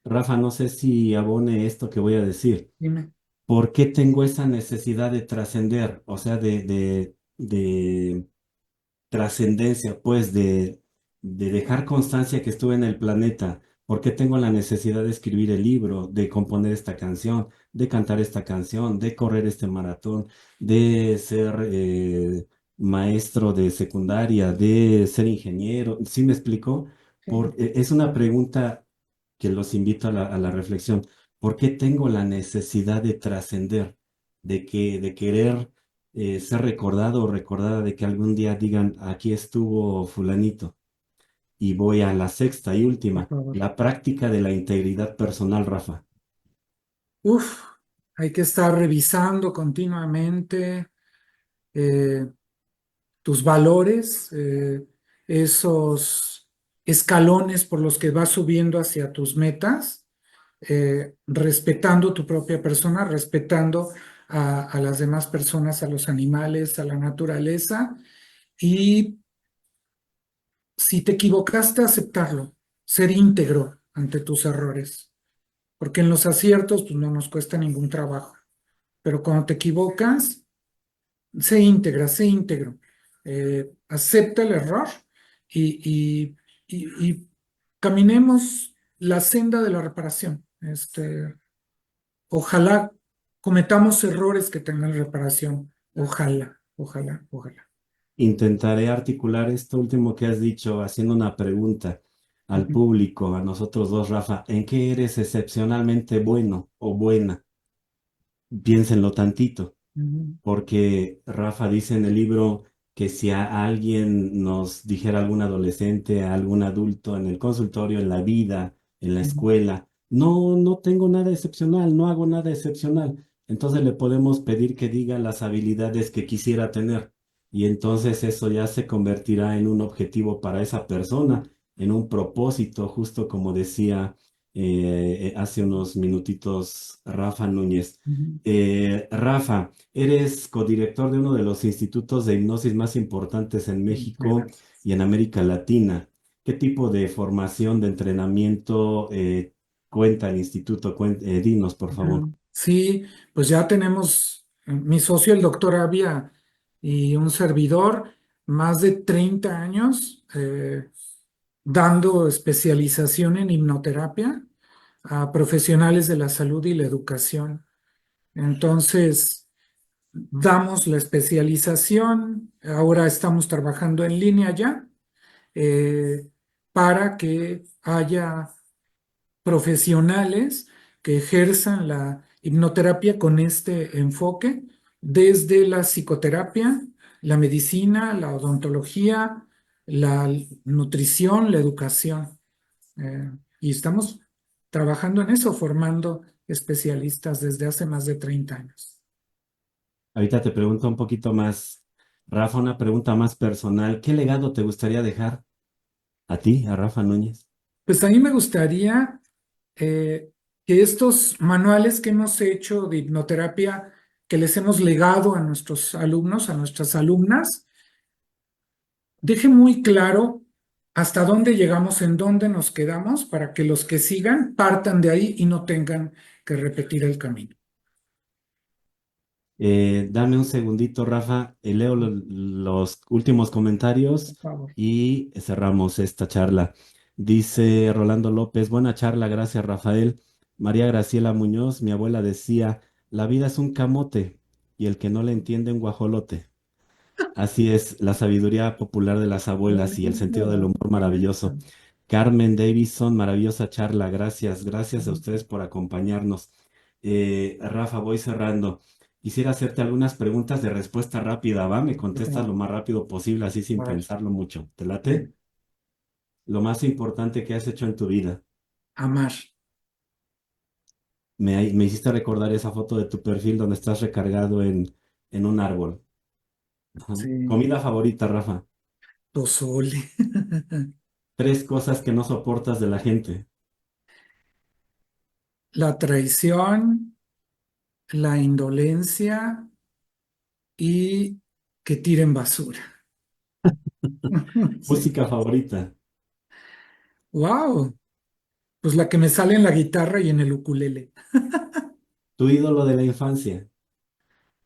Rafa, no sé si abone esto que voy a decir. dime. ¿Por qué tengo esa necesidad de trascender? O sea, de trascendencia, pues, de dejar constancia que estuve en el planeta. ¿Por qué tengo la necesidad de escribir el libro, de componer esta canción, de cantar esta canción, de correr este maratón, de ser maestro de secundaria, de ser ingeniero? ¿Sí me explicó? Sí, Es una pregunta que los invito a la reflexión. ¿Por qué tengo la necesidad de trascender, de querer ser recordado o recordada de que algún día digan, aquí estuvo fulanito? Y voy a la sexta y por última, favor. la práctica de la integridad personal, Rafa. Uf, hay que estar revisando continuamente eh, tus valores, esos escalones por los que vas subiendo hacia tus metas, respetando tu propia persona, respetando a las demás personas, a los animales, a la naturaleza, y si te equivocaste, aceptarlo, ser íntegro ante tus errores, porque en los aciertos pues, no nos cuesta ningún trabajo, pero cuando te equivocas, sé íntegro, acepta el error y caminemos la senda de la reparación. Ojalá cometamos errores que tengan reparación. Ojalá, ojalá, ojalá. Intentaré articular esto último que has dicho haciendo una pregunta al Ujú, público, a nosotros dos, Rafa. ¿En qué eres excepcionalmente bueno o buena? Piénsenlo tantito. ujú, Porque Rafa dice en el libro que si a alguien nos dijera algún adolescente, a algún adulto en el consultorio, en la vida, en la ujú, escuela, no, no tengo nada excepcional, no hago nada excepcional, entonces le podemos pedir que diga las habilidades que quisiera tener y entonces eso ya se convertirá en un objetivo para esa persona, en un propósito, justo como decía hace unos minutitos Rafa Núñez. ujú. Rafa, eres codirector de uno de los institutos de hipnosis más importantes en México Gracias. y en América Latina. ¿Qué tipo de formación, de entrenamiento cuenta el instituto? Dinos, por favor. Ujú. Sí, pues ya tenemos mi socio, el doctor Avia, y un servidor, más de 30 años dando especialización en hipnoterapia a profesionales de la salud y la educación. Entonces, damos la especialización, ahora estamos trabajando en línea ya eh, para que haya profesionales que ejerzan la hipnoterapia con este enfoque, desde la psicoterapia, la medicina, la odontología, la nutrición, la educación. Y estamos trabajando en eso, formando especialistas desde hace más de 30 años. Ahorita te pregunto un poquito más, Rafa, una pregunta más personal. ¿Qué legado te gustaría dejar a ti, a Rafa Núñez? Pues a mí me gustaría eh, que estos manuales que hemos hecho de hipnoterapia, que les hemos legado a nuestros alumnos, a nuestras alumnas, deje muy claro hasta dónde llegamos, en dónde nos quedamos, para que los que sigan partan de ahí y no tengan que repetir el camino. Dame un segundito, Rafa, leo los últimos Por comentarios favor. y cerramos esta charla. Dice Rolando López, buena charla, gracias, Rafael. María Graciela Muñoz, mi abuela decía, la vida es un camote y el que no le entiende un guajolote. Así es, la sabiduría popular de las abuelas y el sentido del humor maravilloso. Carmen Davison, maravillosa charla, gracias, gracias a ustedes por acompañarnos. Rafa, voy cerrando. Quisiera hacerte algunas preguntas de respuesta rápida, ¿va? Me Por contestas favor. lo más rápido posible, así sin A ver, pensarlo mucho. ¿Te late? sí. Lo más importante que has hecho en tu vida. Amar. Me hiciste recordar esa foto de tu perfil donde estás recargado en un árbol. Ajá. Sí. Comida favorita, Rafa. Pozole. Tres cosas que no soportas de la gente. la traición, la indolencia y que tiren basura. Sí. Música favorita. Wow. Pues la que me sale en la guitarra y en el ukulele. Tu ídolo de la infancia.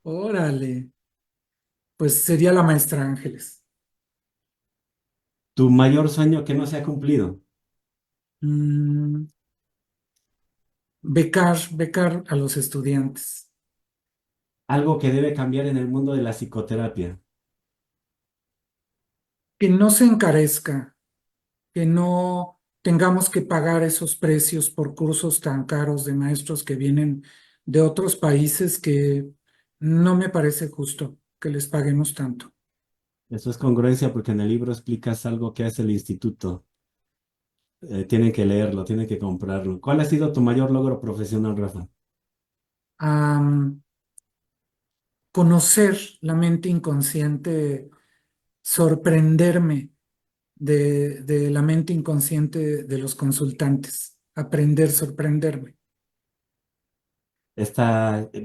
Órale. Pues sería la maestra Ángeles. Tu mayor sueño que no se ha cumplido. Mm, becar a los estudiantes. Algo que debe cambiar en el mundo de la psicoterapia. Que no se encarezca, que no tengamos que pagar esos precios por cursos tan caros de maestros que vienen de otros países que no me parece justo que les paguemos tanto. Eso es congruencia porque en el libro explicas algo que hace el instituto. Tienen que leerlo, tienen que comprarlo. ¿Cuál ha sido tu mayor logro profesional, Rafa? Am, conocer la mente inconsciente, sorprenderme de la mente inconsciente de los consultantes, aprender, sorprenderme.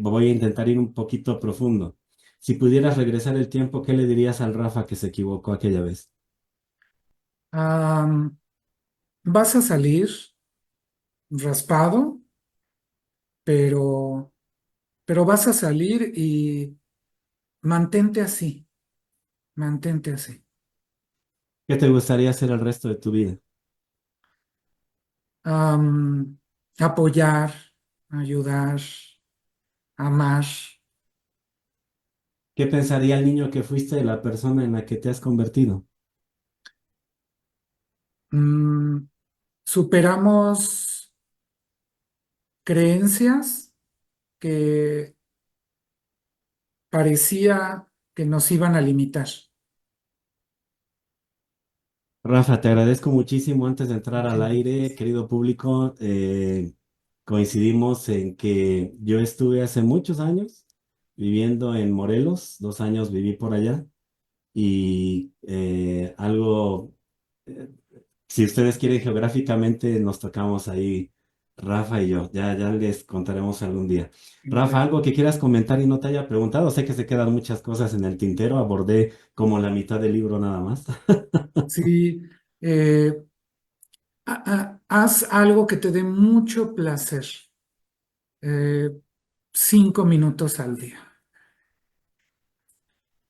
Voy a intentar ir un poquito profundo. Si pudieras regresar el tiempo, ¿qué le dirías al Rafa que se equivocó aquella vez? Am, vas a salir raspado, pero, pero vas a salir y mantente así, mantente así. ¿Qué te gustaría hacer el resto de tu vida? Am, apoyar, ayudar, amar. ¿Qué pensaría el niño que fuiste de la persona en la que te has convertido? Mm, superamos creencias que parecía que nos iban a limitar. Rafa, te agradezco muchísimo. Antes de entrar al Muchas aire, gracias. querido público, coincidimos en que yo estuve hace muchos años viviendo en Morelos, 2 años viví por allá y eh, si ustedes quieren geográficamente, nos tocamos ahí, Rafa y yo, ya les contaremos algún día. Rafa, algo que quieras comentar y no te haya preguntado, sé que se quedan muchas cosas en el tintero, abordé como la mitad del libro nada más. Sí, eh, haz algo que te dé mucho placer. eh, 5 minutos al día.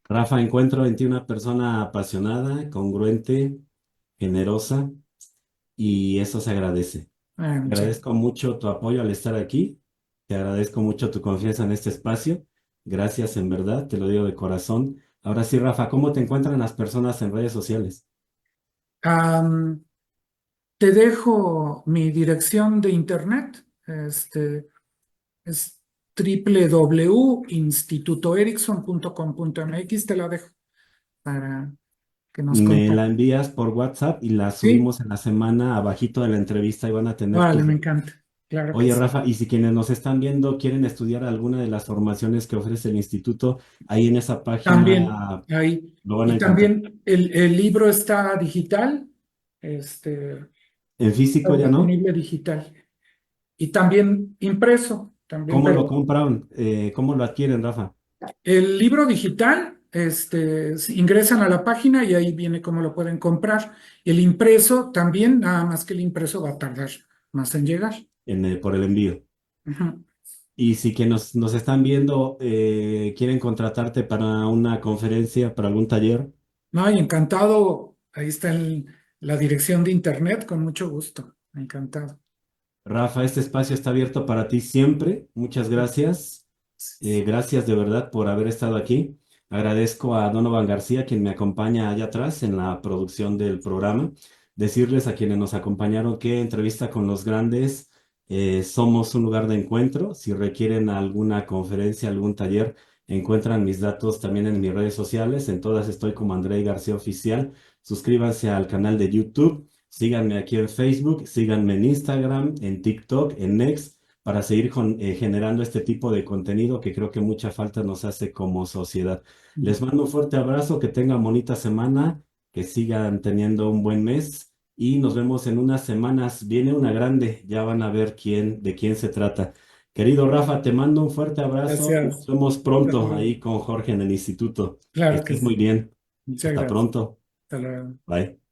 Rafa, encuentro en ti una persona apasionada, congruente, generosa y eso se agradece. Te Muchas agradezco mucho tu apoyo al estar aquí, te agradezco mucho tu confianza en este espacio. Gracias, en verdad, te lo digo de corazón. Ahora sí, Rafa, ¿cómo te encuentran las personas en redes sociales? Am, te dejo mi dirección de internet. Es www.institutoerickson.com.mx. Te la dejo para que nos Me la contacten. envías por WhatsApp y la Sí, subimos en la semana abajito de la entrevista y van a tener vale, tus... me encanta. Claro que Oye, sí. Rafa, y si quienes nos están viendo quieren estudiar alguna de las formaciones que ofrece el instituto, ahí en esa También página ahí. lo van a Y encontrar. también el libro está digital. Este, En está físico ya no. disponible digital. Y también impreso. También, ¿Cómo lo pero compran? ¿Cómo lo adquieren, Rafa? el libro digital, ingresan a la página y ahí viene cómo lo pueden comprar. El impreso también, nada más que el impreso va a tardar más en llegar. Por el envío. Ujú. Y si que nos están viendo quieren contratarte para una conferencia, para algún taller, Ay, encantado. Ahí está la dirección de internet, con mucho gusto. Encantado. Rafa, este espacio está abierto para ti siempre. Muchas gracias. Gracias de verdad por haber estado aquí. Agradezco a Donovan García, quien me acompaña allá atrás en la producción del programa. Decirles a quienes nos acompañaron que Entrevista con los Grandes somos un lugar de encuentro. Si requieren alguna conferencia, algún taller, encuentran mis datos también en mis redes sociales. En todas estoy como André García Oficial. Suscríbanse al canal de YouTube. Síganme aquí en Facebook, síganme en Instagram, en TikTok, en Next para seguir generando este tipo de contenido que creo que mucha falta nos hace como sociedad. Les mando un fuerte abrazo, que tengan bonita semana, que sigan teniendo un buen mes y nos vemos en unas semanas. Viene una grande, ya van a ver de quién se trata. Querido Rafa, te mando un fuerte abrazo y nos Gracias. vemos Hasta pronto luego. ahí con Jorge en el instituto. Que Claro que estés muy sí. bien. Muchas Hasta gracias. pronto. Hasta luego. Bye.